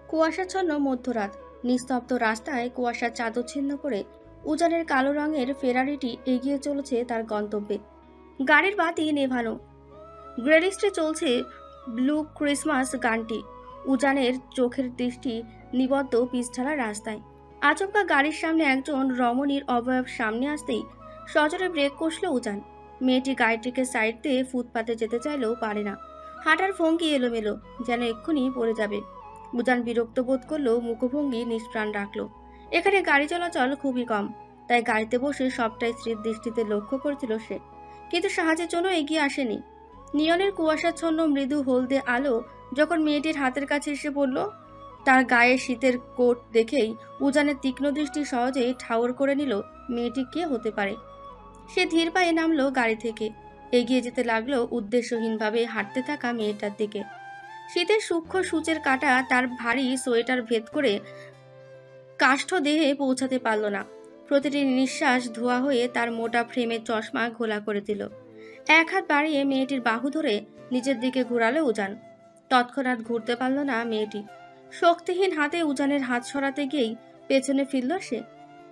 কুয়াশাচ্ছন্ন মধ্যরাত, নিস্তব্ধ রাস্তায় কুয়াশার চাদর ছিন্ন করে উজানের কালো রঙের ফেরারিটি এগিয়ে চলেছে তার গন্তব্যে। গাড়ির বাতি নেভানো, গ্রেলিস্টে চলছে ব্লু ক্রিসমাস গানটি। উজানের চোখের দৃষ্টি নিবদ্ধ পিচঢালা রাস্তায়। আচমকা গাড়ির সামনে একজন রমণীর অবয়ব সামনে আসতেই সজোরে ব্রেক কষল উজান। মেয়েটি গাড়িটিকে সাইড দিয়ে ফুটপাতে যেতে চাইলেও পারে না। হাঁটার ভঙ্গি এলোমেলো, যেন এক্ষুনি পড়ে যাবে। উজান বিরক্ত বোধ করলেও মুখভঙ্গি নিষ্প্রাণ রাখলো। এখানে গাড়ি চলাচল খুবই কম, তাই গাড়িতে বসে সবটাই স্ত্রীর দৃষ্টিতে লক্ষ্য করেছিল সে, কিন্তু সাহায্যের জন্য এগিয়ে আসেনি। নিয়নের কুয়াশাচ্ছন্ন মৃদু হলদে আলো যখন মেয়েটির হাতের কাছে এসে পড়ল, তার গায়ে শীতের কোট দেখেই উজানের তীক্ষ্ণ দৃষ্টি সহজেই ঠাউর করে নিল মেয়েটি কে হতে পারে। সে ধীর পায়ে নামলো গাড়ি থেকে, এগিয়ে যেতে লাগলো উদ্দেশ্যহীনভাবে হাঁটতে থাকা মেয়েটার দিকে। শীতের সূক্ষ্ম সূচের কাঁটা তার ভারী সোয়েটার ভেদ করে কাষ্ঠ দেহে পৌঁছাতে পারল না। প্রতিটি নিঃশ্বাস ধোয়া হয়ে তার মোটা ফ্রেমের চশমা ঘোলা করে দিল। এক হাত বাড়িয়ে মেয়েটির বাহু ধরে নিজের দিকে ঘুরালো উজান। তৎক্ষণাৎ ঘুরতে পারল না মেয়েটি। শক্তিহীন হাতে উজানের হাত সরাতে গিয়েই পেছনে ফিরল সে।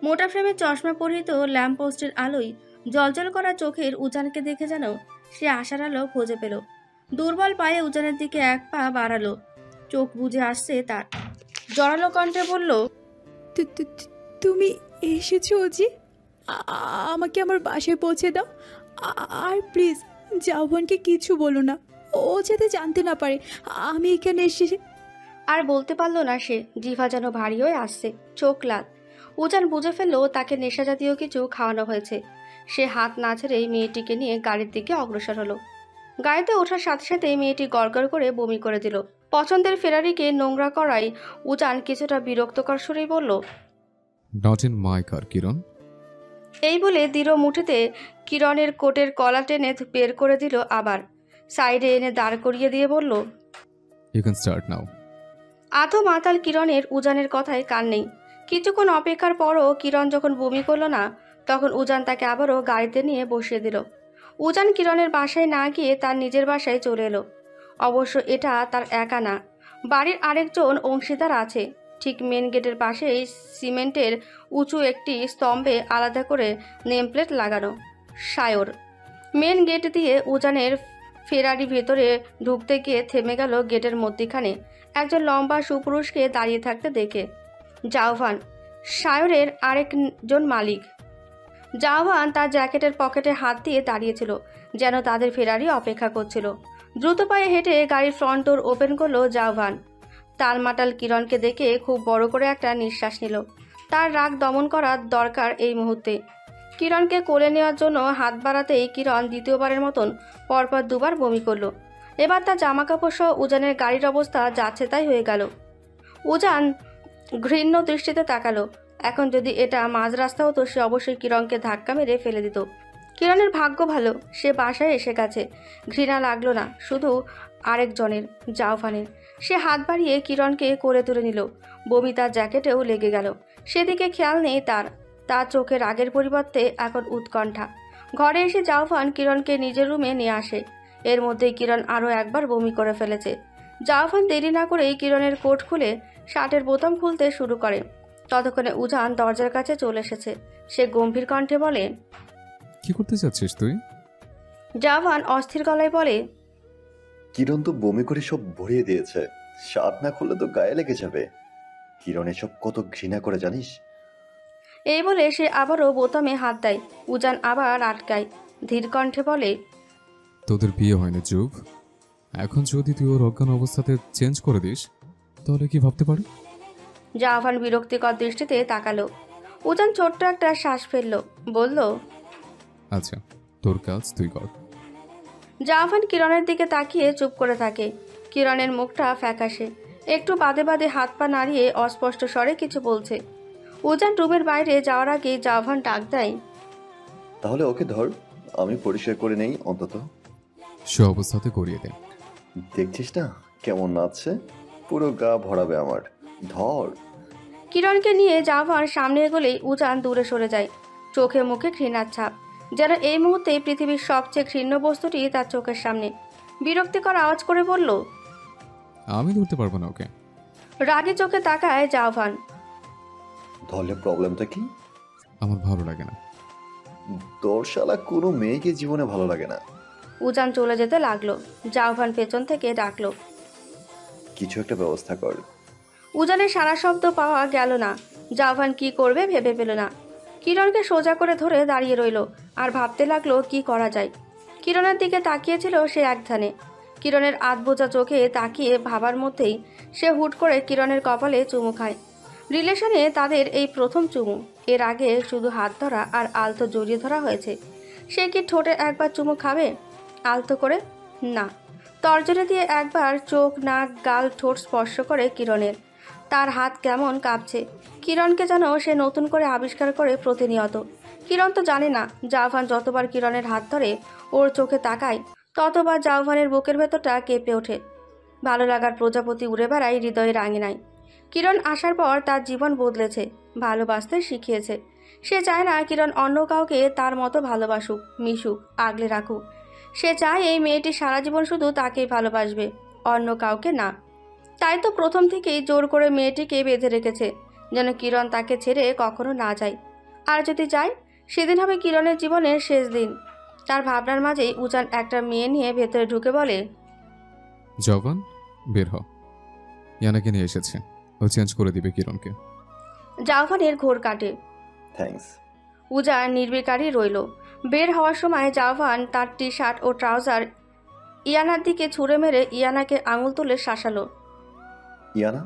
মোটা ফ্রেমের চশমা পরিহিত ল্যাম্পপোস্টের আলোয় জলজল করা চোখের উজানকে দেখে যেন সে আশার আলো খুঁজে পেল। দুর্বল পায়ে উজানের দিকে এক পা বাড়ালো। চোখ বুজে আসছে তার। জড়ালো কণ্ঠে বলল, তুমি এসেছো যে? আমাকে আমার বাসায় পৌঁছে দাও। আর প্লিজ জাউভানকে কিছু বলো না, ও যাতে জানতে না পারে আমি এখানে এসে। আর বলতে পারল না সে, জিভা যেন ভারী হয়ে আসছে, চোখ লাল। উজান বুঝে ফেললো তাকে নেশা জাতীয় কিছু খাওয়ানো হয়েছে। সে হাত না ছেড়েই মেয়েটিকে নিয়ে গাড়ির দিকে অগ্রসর হলো। গাড়িতে ওঠার সাথে সাথে মেয়েটি গড়গড় করে বমি করে দিল। পছন্দের ফেরারিকে নোংরা করায় উজান কিছুটা বিরক্তকর সুরেই বলল, নট ইন মাই কার কিরণ। এই বলে দৃঢ় মুঠিতে কিরণের কোটের কলা টেনে বের করে দিল। আবার সাইডে এনে দাঁড় করিয়ে দিয়ে বলল, ইউ ক্যান স্টার্ট নাও। আধো মাতাল কিরণের উজানের কথায় কান নেই। কিছুক্ষণ অপেক্ষার পরও কিরণ যখন বমি করল না, তখন উজান তাকে আবারও গাড়িতে নিয়ে বসিয়ে দিল। উজান কিরণের বাসায় না গিয়ে তার নিজের বাসায় চলে এলো। অবশ্য এটা তার একা না, বাড়ির আরেকজন অংশীদার আছে। ঠিক মেন গেটের পাশেই সিমেন্টের উঁচু একটি স্তম্ভে আলাদা করে নেমপ্লেট লাগানো সায়র। মেন গেট দিয়ে উজানের ফেরারি ভেতরে ঢুকতে গিয়ে থেমে গেল গেটের মধ্যিখানে একজন লম্বা সুপুরুষকে দাঁড়িয়ে থাকতে দেখে। জাউভান, সায়রের আরেকজন মালিক। জাউভান তার জ্যাকেটের পকেটে হাত দিয়ে দাঁড়িয়েছিল, যেন তাদের ফেরারি অপেক্ষা করছিল। দ্রুত পায়ে হেঁটে গাড়ির ফ্রন্ট ডোর ওপেন করলো জাউভান। টালমাটাল কিরণকে দেখে খুব বড় করে একটা নিঃশ্বাস নিল। তার রাগ দমন করা দরকার এই মুহূর্তে। কিরণকে কোলে নেওয়ার জন্য হাত বাড়াতেই কিরণ দ্বিতীয়বারের মতন পরপর দুবার বমি করলো। এবার তার জামাকাপড় সহ উজানের গাড়ির অবস্থা যাচ্ছে তাই হয়ে গেল। উজান ঘৃণ্য দৃষ্টিতে তাকালো। এখন যদি এটা মাঝ রাস্তা হতো, সে অবশ্যই কিরণকে ধাক্কা মেরে ফেলে দিত। কিরণের ভাগ্য ভালো, সে বাসায় এসে গেছে। ঘৃণা লাগলো না শুধু আরেকজনের, জাউভানের। সে হাত বাড়িয়ে কিরণকে কোলে তুলে নিল। বমি তার জ্যাকেটেও লেগে গেল। সেদিকে খেয়াল নেই তার। তার চোখে রাগের পরিবর্তে এখন উৎকণ্ঠা। ঘরে এসে জাউভান কিরণকে নিজের রুমে নিয়ে আসে। এর মধ্যেই কিরণ আরও একবার বমি করে ফেলেছে। জাউভান দেরি না করেই কিরণের কোট খুলে শার্টের বোতাম খুলতে শুরু করে। ততক্ষণে উজান দরজার কাছে চলে এসেছে। সে গম্ভীর কণ্ঠে বলে, কি করতে চাচ্ছিস তুই? জাউভান অস্থির গলায় বলে, কিরণ তো বমি করে সব ভরিয়ে দিয়েছে, শার্ট না খুললে তো গায়ে লেগে যাবে। কিরণ এসব কত ঘৃণা করে জানিস? এই বলে সে আবারও বোতামে হাত দেয়। উজান আবার আটকায়, ধীর কণ্ঠে বলে, তোদের বিয়ে হয়নি যুব। এখন যদি তুই ওর অজ্ঞান অবস্থাতে চেঞ্জ করে দিস, তাহলে কি ভাবতে পারে? জাউভান বিরক্তিকর দৃষ্টিতে তাকালো। উজান ছোট্ট একটা শ্বাস ফেলল, বলল, আচ্ছা, তোর কাজ তুই কর। জাউভান কিরণের দিকে তাকিয়ে চুপ করে থাকে। কিরণের মুখটা ফ্যাকাশে, একটু বাদে বাদে হাত পা নাড়িয়ে অস্পষ্ট স্বরে কিছু বলছে। উজান রুমের বাইরে যাওয়ার আগে জাউভান ডাক দেয়, তাহলে ওকে ধর, আমি পরিচয় করে নেই অন্তত। সে অবস্থাতে করিয়ে দে। দেখছিস না কেমন নাচছে, পুরো গা ভরাবে আমার। ধর। কিরণকে নিয়ে জাউভান সামনে এগোলেই উজান দূরে সরে যায়। চোখে মুখে ঘৃণার ছাপ, যেন এই মুহূর্তে পৃথিবীর সবচেয়ে ঘৃণ্য বস্তুটি তার চোখের সামনে। বিরক্তিকর আওয়াজ করে বলল। আমি ধরতে পারবো না ওকে। রাগী চোখে তাকায় জাওভান। ধরলে প্রবলেমটা কি? আমার ভালো লাগে না। তোর শালা কোনো মেয়েকে জীবনে ভালো লাগে না। উজান চলে যেতে লাগলো। জাওভান পেছন থেকে ডাকলো। কিছু একটা ব্যবস্থা কর। উজানের সারা শব্দ পাওয়া গেল না। জাওভান কি করবে ভেবে পেল না। কিরণকে সোজা করে ধরে দাঁড়িয়ে রইল আর ভাবতে লাগলো কি করা যায়। কিরণের দিকে তাকিয়েছিল সে একধানে। কিরণের আধবোজা চোখে তাকিয়ে ভাবার মধ্যেই সে হুট করে কিরণের কপালে চুমু খায়। রিলেশনে তাদের এই প্রথম চুমু। এর আগে শুধু হাত ধরা আর আলতো জড়িয়ে ধরা হয়েছে। সে কি ঠোঁটে একবার চুমু খাবে আলতো করে? না। তর্জনী দিয়ে একবার চোখ, নাক, গাল, ঠোঁট স্পর্শ করে কিরণের। তার হাত কেমন কাঁপছে। কিরণকে যেন সে নতুন করে আবিষ্কার করে প্রতিনিয়ত। কিরণ তো জানে না জাওভান যতবার কিরণের হাত ধরে ওর চোখে তাকায় ততবার জাওভানের বুকের ভেতরটা কেঁপে ওঠে। ভালো লাগার প্রজাপতি উড়ে বেড়ায় হৃদয়ের আঙিনায়। কিরণ আসার পর তার জীবন বদলেছে, ভালোবাসতে শিখিয়েছে। সে চায় না কিরণ অন্য কাউকে তার মতো ভালোবাসুক, মিশুক, আগলে রাখুক। সে চায় এই মেয়েটি সারা জীবন শুধু তাকেই ভালোবাসবে, অন্য কাউকে না। তাই তো প্রথম থেকেই জোর করে মেয়েটিকে বেঁধে রেখেছে, যেন কিরণ তাকে ছেড়ে কখনো না যায়। আর যদি যায়, সেদিন হবে কিরণের জীবনের শেষ দিন। তার ভাবনার মাঝেই উজান একটা মেয়ে নিয়ে ভেতরে ঢুকে বলে, জবান, বের হ। ইয়ানাকে নিয়ে এসেছে, ও চেঞ্জ করে দিবে কিরণকে। জাওভানের ঘোর কাটে। থ্যাঙ্কস। উজান নির্বিকারই রইল। বের হওয়ার সময় জাওভান তার টি শার্ট ও ট্রাউজার ইয়ানার দিকে ছুঁড়ে মেরে ইয়ানাকে আঙুল তুলে শাসালো। ইয়ানা,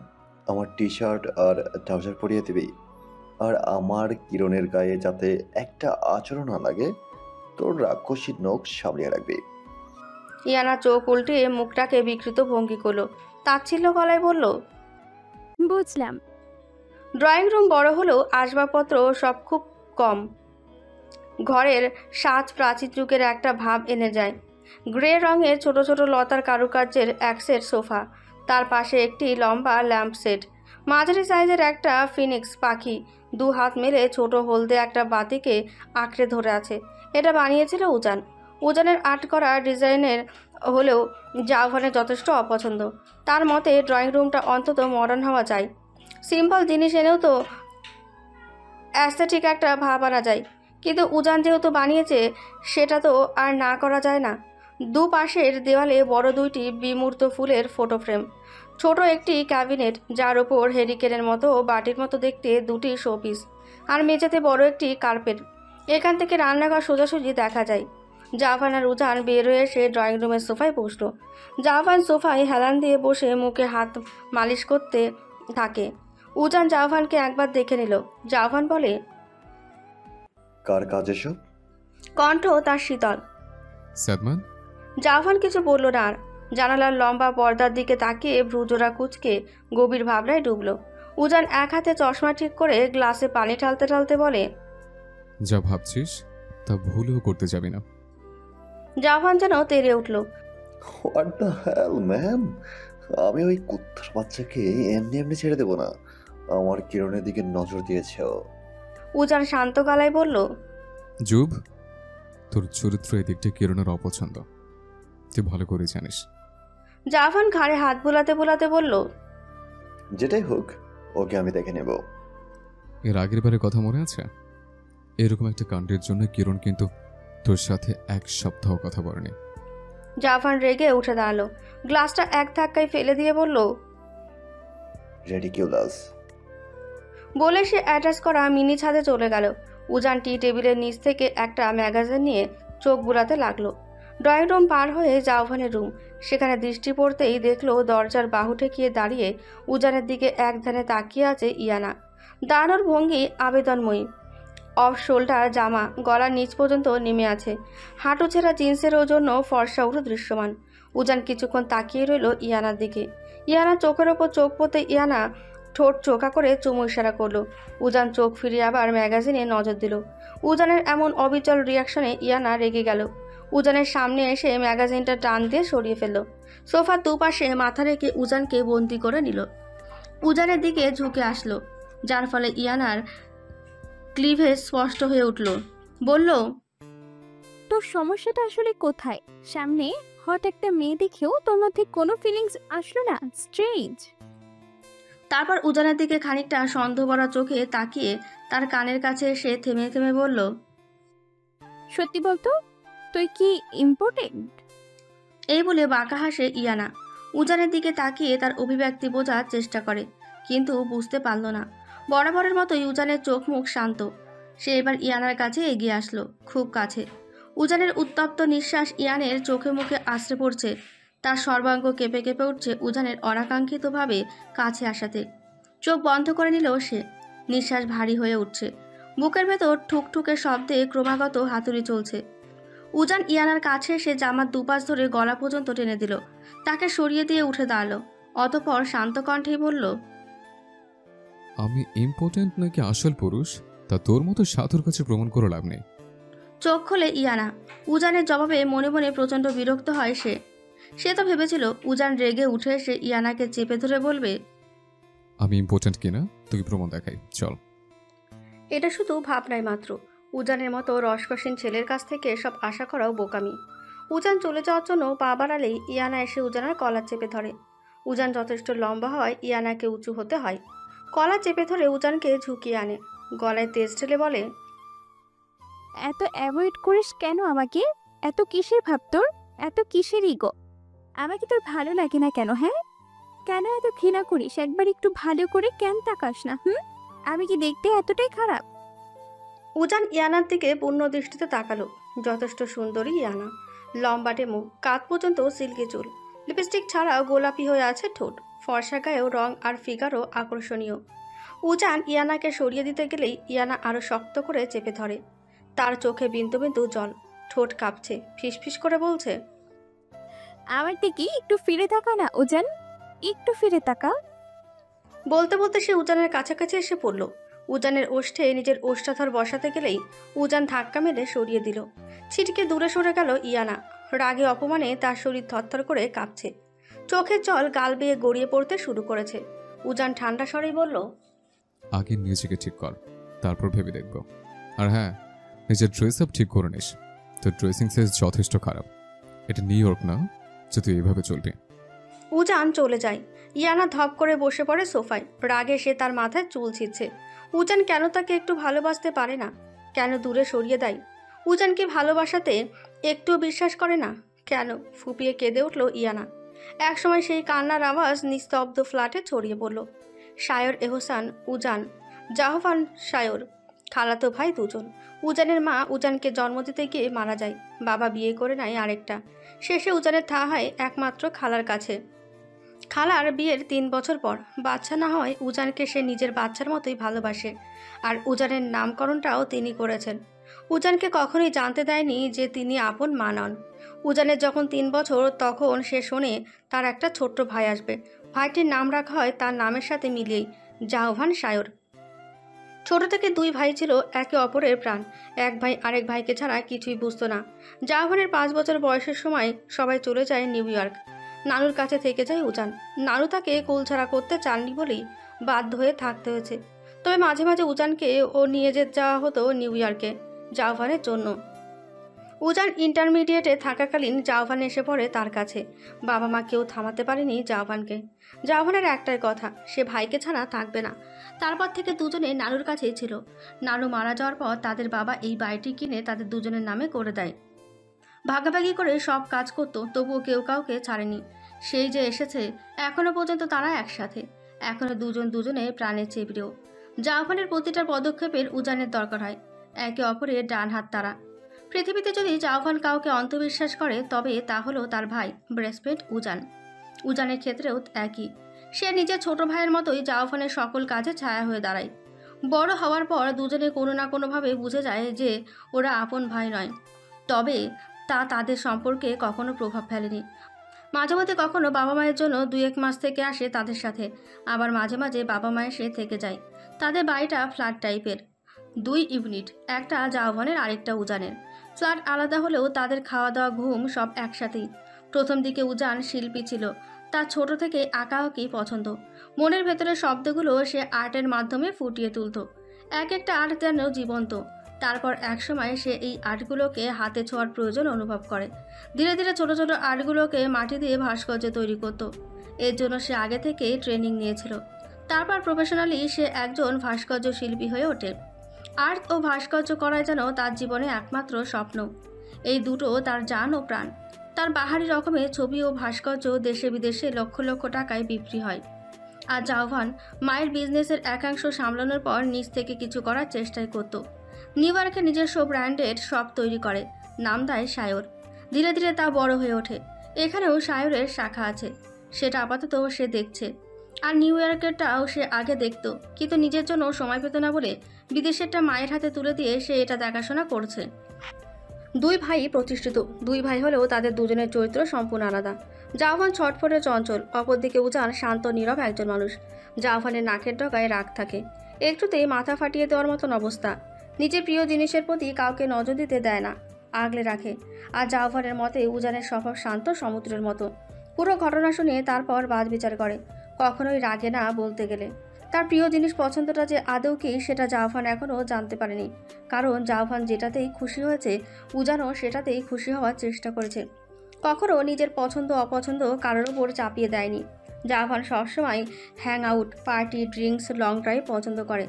আমার টি শার্ট আর ট্রাউজার পরিয়ে দিবি। আর আমার কিরণের গায়ে যাতে একটা আচরণ না লাগে, তোর রাক্ষসী নখ সামলিয়ে রাখবি। ইয়ানা চোখ উল্টে মুখটাকে বিকৃত ভঙ্গি করলো। তাচ্ছিল্য গলায় বলল, বুঝলাম। ড্রয়িং রুম বড় হলেও আসবাবপত্র সব খুব কম। ঘরের সাজ প্রাচীন যুগের একটা ভাব এনে যায়। গ্রে রঙের ছোট ছোট লতার কারুকার্যের এক সেট সোফা, তার পাশে একটি লম্বা ল্যাম্প সেট, মাঝারি সাইজের একটা ফিনিক্স পাখি দু হাত মেলে ছোট হলদে একটা বাতিকে আঁকড়ে ধরে আছে। এটা বানিয়েছিল উজান। উজানের আর্ট করা ডিজাইনের হলেও জাওভানের যথেষ্ট অপছন্দ। তার মতে ড্রয়িং রুমটা অন্তত মডার্ন হওয়া যায়। সিম্পল জিনিস এনেও তো অ্যাস্থেটিক একটা ভাব আনা যায়, কিন্তু উজান যেহেতু বানিয়েছে সেটা তো আর না করা যায় না। দুপাশের দেওয়ালে বড় দুইটি বিমূর্ত ফুলের ফটো ফ্রেম, ছোট একটি ক্যাবিনেট যার ওপর হেরিকেনের মতো বাটির মতো দেখতে দুটি শোপিস, আর মেঝেতে বড় একটি কার্পেট। এখান থেকে রান্নাঘর সোজাসুজি দেখা যায়। জাওভান আর উজান বের হয়ে এসে ড্রয়িং রুমের সোফায় বসলো। জাওভান সোফায় হেলান দিয়ে বসে মুখে হাত মালিশ করতে থাকে। উজান জাওভানকে একবার দেখে নিল। জাওভান বলে, কার কাজ এসব? কণ্ঠ তার শীতল। সাদমান, জাওভান কিছু বলল না আর। জানালার লম্বা পর্দার দিকে তাকিয়ে ভ্রুজোড়া কুঁচকে গভীর ভাবনায় ডুবল। উজান এক হাতে চশমা ঠিক করে গ্লাসে পানি ঢালতে ঢালতে বলে, যা ভাবছিস তা ভুলেও করতে যাবি না। জাওভান যেন তেড়ে উঠল। What the hell man! আমি ওই কুত্তার বাচ্চাকে এমনি এমনি ছেড়ে দেবো না। আমার কিরণের দিকে নজর দিয়েছে ও। উজান শান্ত গলায় বলল, জুব, তোর চরিত্র এই দিকটা কিরণের অপছন্দ, তুই ভালো করে জানিস। জাওভান ঘাড়ে হাত বুলাতে বুলাতে বলল, যেটাই হোক, ওকে আমি দেখে নেব। এর আগের বারে কথা মনে আছে? এরকম একটা কাণ্ডের জন্য কিরণ কিন্তু তোর সাথে এক সপ্তাহ কথা বলেনি। জাওভান রেগে উঠে দাঁড়ালো। গ্লাসটা এক ধাক্কায় ফেলে দিয়ে বলল, রেডিকিউলাস। বলে সে অ্যাটাচ করা মিনি ছাদে চলে গেল। উজান টি টেবিলের নিচ থেকে একটা ম্যাগাজিন নিয়ে চোখ বুলাতে লাগলো। ড্রয়িং রুম পার হয়ে জাওভানের রুম। সেখানে দৃষ্টি পড়তেই দেখলো দরজার বাহু ঠেকিয়ে দাঁড়িয়ে উজানের দিকে এক ধ্যানে তাকিয়ে আছে ইয়ানা। দাঁড়ানোর ভঙ্গি আবেদনময়ী। অফ শোল্ডার জামা গলার নিচ পর্যন্ত নেমে আছে। হাঁটু ছেঁড়া জিন্সেরও জন্য ফর্সা উঠো দৃশ্যমান। উজান কিছুক্ষণ তাকিয়ে রইল ইয়ানার দিকে। ইয়ানা চোখের ওপর চোখ পড়তে ইয়ানা ঠোঁট চোখা করে চুমু ইশারা করলো। উজান চোখ ফিরিয়ে আবার ম্যাগাজিনে নজর দিল। উজানের এমন অবিচল রিয়াকশনে ইয়ানা রেগে গেল। উজানের সামনে এসে ম্যাগাজিনটা টান দিয়ে সরিয়ে ফেলল। সোফার দুপাশে মাথা রেখে উজানকে বন্দি করে নিল। উজানের দিকে ঝুঁকে আসলো, যার ফলে ইয়ানার ক্লিভেজ স্পষ্ট হয়ে উঠল। বলল, তোর সমস্যাটা আসলে কোথায়? সামনে হট একটা মেয়ে দেখেও তোর মধ্যে কোনো ফিলিংস আসলো না? স্ট্রেঞ্জ। তারপর উজানের দিকে খানিকটা সন্দেহভরা চোখে তাকিয়ে তার কানের কাছে এসে থেমে থেমে বলল, সত্যি বলতো, তুই কি ইম্পর্টেন্ট? এই বলে বাঁকা হাসে ইয়ানা। উজানের দিকে তাকিয়ে তার অভিব্যক্তি বোঝার চেষ্টা করে, কিন্তু বুঝতে পারল না। বরাবরের মতোই উজানের চোখ মুখ শান্ত। সে এবার ইয়ানার কাছে এগিয়ে আসলো, খুব কাছে। উজানের উত্তপ্ত নিঃশ্বাস ইয়ানের চোখে মুখে আশ্রে পড়ছে। তার সর্বাঙ্গ কেঁপে কেঁপে উঠছে উজানের অনাকাঙ্ক্ষিতভাবে কাছে আসাতে। চোখ বন্ধ করে নিল সে। নিঃশ্বাস ভারী হয়ে উঠছে। বুকের ভেতর ঠুকঠুকে শব্দে ক্রমাগত হাতুড়ি চলছে। উজান ইয়ানার কাছে এসে জামার দুপাশ ধরে গলা পর্যন্ত টেনে দিল। তাকে সরিয়ে দিয়ে উঠে দাঁড়ালো। অতঃপর শান্ত কণ্ঠেই বলল, আমি ইম্পর্ট্যান্ট নাকি আসল পুরুষ তা তোর মতো সাধুর কাছে প্রমাণ করে লাভ নেই। চোখ খোলে ইয়ানা। উজানের জবাবে মনে মনে প্রচণ্ড বিরক্ত হয় সে। সে তো ভেবেছিল উজান রেগে উঠে এসে ইয়ানাকে চেপে ধরে বলবে, আমি ইম্পর্ট্যান্ট কিনা তোকে প্রমাণ দেখাই, চল। এটা শুধু ভাবনাই মাত্র। উজানের মতো রসকসীন ছেলের কাছ থেকে সব আশা করাও বোকামি। উজান চলে যাওয়ার জন্য পা বাড়ালেই ইয়ানা এসে উজানের কলার চেপে ধরে। উজান যথেষ্ট লম্বা হয় ইয়ানাকে উঁচু হতে হয়। কলা চেপে ধরে উজানকে ঝুঁকিয়ে আনে। গলায় তেজ ঢেলে বলে, এত অ্যাভয়েড করিস কেন আমাকে? এত কিসের ভাব তোর? এত কিসের ইগো? আমাকে তোর ভালো লাগে না কেন? হ্যাঁ, কেন এত ঘৃণা করিস? একবার একটু ভালো করে কেন তাকাস না? আমি কি দেখতে এতটাই খারাপ? উজান ইয়ানার দিকে পূর্ণ দৃষ্টিতে তাকালো। যথেষ্ট সুন্দরী ইয়ানা। লম্বাটে মুখ, কাঁধ পর্যন্ত সিল্কি চুল, লিপস্টিক ছাড়াও গোলাপি হয়ে আছে ঠোঁট। ফর্সা গায়েও রং আর ফিগারও আকর্ষণীয়। উজান ইয়ানাকে সরিয়ে দিতে গেলেই ইয়ানা আরো শক্ত করে চেপে ধরে। তার চোখে বিন্দু বিন্দু জল, ঠোঁট কাঁপছে, ফিসফিস করে বলছে, আমার দিকে একটু ফিরে তাকা না উজান, একটু ফিরে তাকা। বলতে বলতে সে উজানের কাছাকাছি এসে পড়ল। উজানের ওষ্ঠে নিজের ওষ্ঠাধর বসাতে গেলেই উজান ধাক্কা মেরে সরিয়ে দিল। ছিটকে দূরে সরে গেল ইয়ানা। রাগে অপমানে তার শরীর থরথর করে কাঁপছে। চোখের জল গাল বেয়ে গড়িয়ে পড়তে শুরু করেছে। উজান ঠান্ডা স্বরেই বলল, আগে নিজেকে ঠিক কর, তারপর ভেবে দেখব। আর হ্যাঁ, নিজের ড্রেস আপ ঠিক করে নিস। তোর ড্রেসিং সেন্স যথেষ্ট খারাপ। এটা নিউ ইয়র্ক না যে তুই এইভাবে চলবি। উজান চলে যায়। ইয়ানা ধপ করে বসে পড়ে সোফায়। রাগে সে তার মাথায় চুল ছিঁড়ছে। উজান কেন তাকে একটু ভালোবাসতে পারে না? কেন দূরে সরিয়ে দেয়? উজান কি ভালোবাসাতে একটুও বিশ্বাস করে না? কেন? ফুপিয়ে কেঁদে উঠল ইয়ানা। একসময় সেই কান্নার আওয়াজ নিস্তব্ধ ফ্ল্যাটে ছড়িয়ে পড়ল। শায়র এহসান, উজান, জাহফান শায়র, খালাতো ভাই দুজন। উজানের মা উজানকে জন্ম দিতে গিয়ে মারা যায়। বাবা বিয়ে করে নেয় আরেকটা। শেষে উজানের থা হয় একমাত্র খালার কাছে। খালার বিয়ের 3 বছর পর বাচ্চা না হয় উজানকে সে নিজের বাচ্চার মতোই ভালোবাসে। আর উজানের নামকরণটাও তিনি করেছেন। উজানকে কখনোই জানতে দেয়নি যে তিনি আপন মা নন। উজানের যখন 3 বছর তখন সে শোনে তার একটা ছোট্ট ভাই আসবে। ভাইটির নাম রাখা হয় তার নামের সাথে মিলিয়েই, জাহভান শায়র। ছোট থেকে 2 ভাই ছিল একে অপরের প্রাণ। এক ভাই আরেক ভাইকে ছাড়া কিছুই বুঝতো না। জাহভানের 5 বছর বয়সের সময় সবাই চলে যায় নিউ ইয়র্ক। নানুর কাছে থেকে যায় উজান। নানু তাকে কুলছাড়া করতে চাননি বলেই বাধ্য হয়ে থাকতে হয়েছে। তবে মাঝে মাঝে উজানকে নিয়ে যাওয়া হতো নিউ ইয়র্কে জাহভানের জন্য। উজান ইন্টারমিডিয়েটে থাকাকালীন জাহভান এসে পড়ে তার কাছে। বাবা মা কেউ থামাতে পারেনি জাহভানকে। জাহভানের একটাই কথা, সে ভাইকে ছাড়া থাকবে না। তারপর থেকে দুজনে নানুর কাছেই ছিল। নানু মারা যাওয়ার পর তাদের বাবা এই বাড়িটি কিনে তাদের দুজনের নামে করে দেয়। ভাগাভাগি করে সব কাজ করতো, তবুও কেউ কাউকে ছাড়েনি। সেই যে এসেছে, এখনো পর্যন্ত তারা একসাথে। এখনো দুজন দুজনে প্রাণের চেয়ে জাহভানের প্রতিটা পদক্ষেপের উজানের দরকার হয়। একে অপরের ডান হাত তারা। পৃথিবীতে যদি জাহভান কাউকে অন্ধবিশ্বাস করে তবে তা হলো তার ভাই ব্রেসপেট উজান। উজানের ক্ষেত্রেও একই। সে নিজের ছোট ভাইয়ের মতোই জাহভানের সকল কাজে ছায়া হয়ে দাঁড়ায়। বড় হওয়ার পর দুজনে কোনো না কোনোভাবে বুঝে যায় যে ওরা আপন ভাই নয়। তবে তা তাদের সম্পর্কে কখনো প্রভাব ফেলেনি। মাঝে মধ্যে কখনো বাবা মায়ের জন্য 2-1 মাস থেকে আসে তাদের সাথে। আবার মাঝে মাঝে বাবা মা এসে থেকে যায়। তাদের বাড়িটা ফ্ল্যাট টাইপের, 2 ইউনিট, একটা জাহভানের আরেকটা উজানের। ফ্ল্যাট আলাদা হলেও তাদের খাওয়া দাওয়া ঘুম সব একসাথেই। প্রথম দিকে উজান শিল্পী ছিল। তার ছোট থেকে আঁকাআঁকি পছন্দ। মনের ভেতরের শব্দগুলো সে আর্টের মাধ্যমে ফুটিয়ে তুলত। এক একটা আর্ট যেন জীবন্ত। তারপর একসময় সে এই আর্টগুলোকে হাতে ছোঁয়ার প্রয়োজন অনুভব করে। ধীরে ধীরে ছোট ছোট আর্টগুলোকে মাটি দিয়ে ভাস্কর্য তৈরি করত। এর জন্য সে আগে থেকেই ট্রেনিং নিয়েছিল। তারপর প্রফেশনালি সে একজন ভাস্কর্য শিল্পী হয়ে ওঠে। আর্ট ও ভাস্কর্য করাই যেন তার জীবনে একমাত্র স্বপ্ন। এই দুটো তার জান ও প্রাণ। তার বাহারি রকমের ছবি ও ভাস্কর্য দেশে বিদেশে লক্ষ লক্ষ টাকায় বিক্রি হয়। আর জাওভান মায়ের বিজনেসের একাংশ সামলানোর পর নিজ থেকে কিছু করার চেষ্টাই করত। নিউ ইয়র্কে নিজস্ব ব্র্যান্ডেড শপ তৈরি করে, নাম দেয় সায়র। ধীরে ধীরে তা বড় হয়ে ওঠে। এখানেও সায়রের শাখা আছে, সেটা আপাতত সে দেখছে। আর নিউ ইয়র্কেরটাও সে আগে দেখত, কিন্তু নিজের জন্য সময় পেত না বলে বিদেশেরটা মায়ের হাতে তুলে দিয়ে সে এটা দেখাশোনা করছে। দুই ভাই প্রতিষ্ঠিত, দুই ভাই হলেও তাদের দুজনের চরিত্র সম্পূর্ণ আলাদা। জাওভান ছটফটে চঞ্চল, অপরদিকে উজান শান্ত নীরব একজন মানুষ। জাওভানের নাকের ডগায় রাগ থাকে, একটুতেই মাথা ফাটিয়ে দেওয়ার মতন অবস্থা। নিজের প্রিয় জিনিসের প্রতি কাউকে নজর দিতে দেয় না, আগলে রাখে। আর জাওভানের মতে উজানের স্বভাব শান্ত সমুদ্রের মতো। পুরো ঘটনা শুনে তারপর বাদ বিচার করে, কখনোই রাগে না বলতে গেলে। তার প্রিয় জিনিস পছন্দটা যে আদৌ কি সেটা জাওভান এখনও জানতে পারেনি, কারণ জাওভান যেটাতেই খুশি হয়েছে উজানও সেটাতেই খুশি হওয়ার চেষ্টা করেছে। কখনও নিজের পছন্দ অপছন্দ কারোর ওপর চাপিয়ে দেয়নি। জাওভান সবসময় hang out, party, drinks, long drive পছন্দ করে।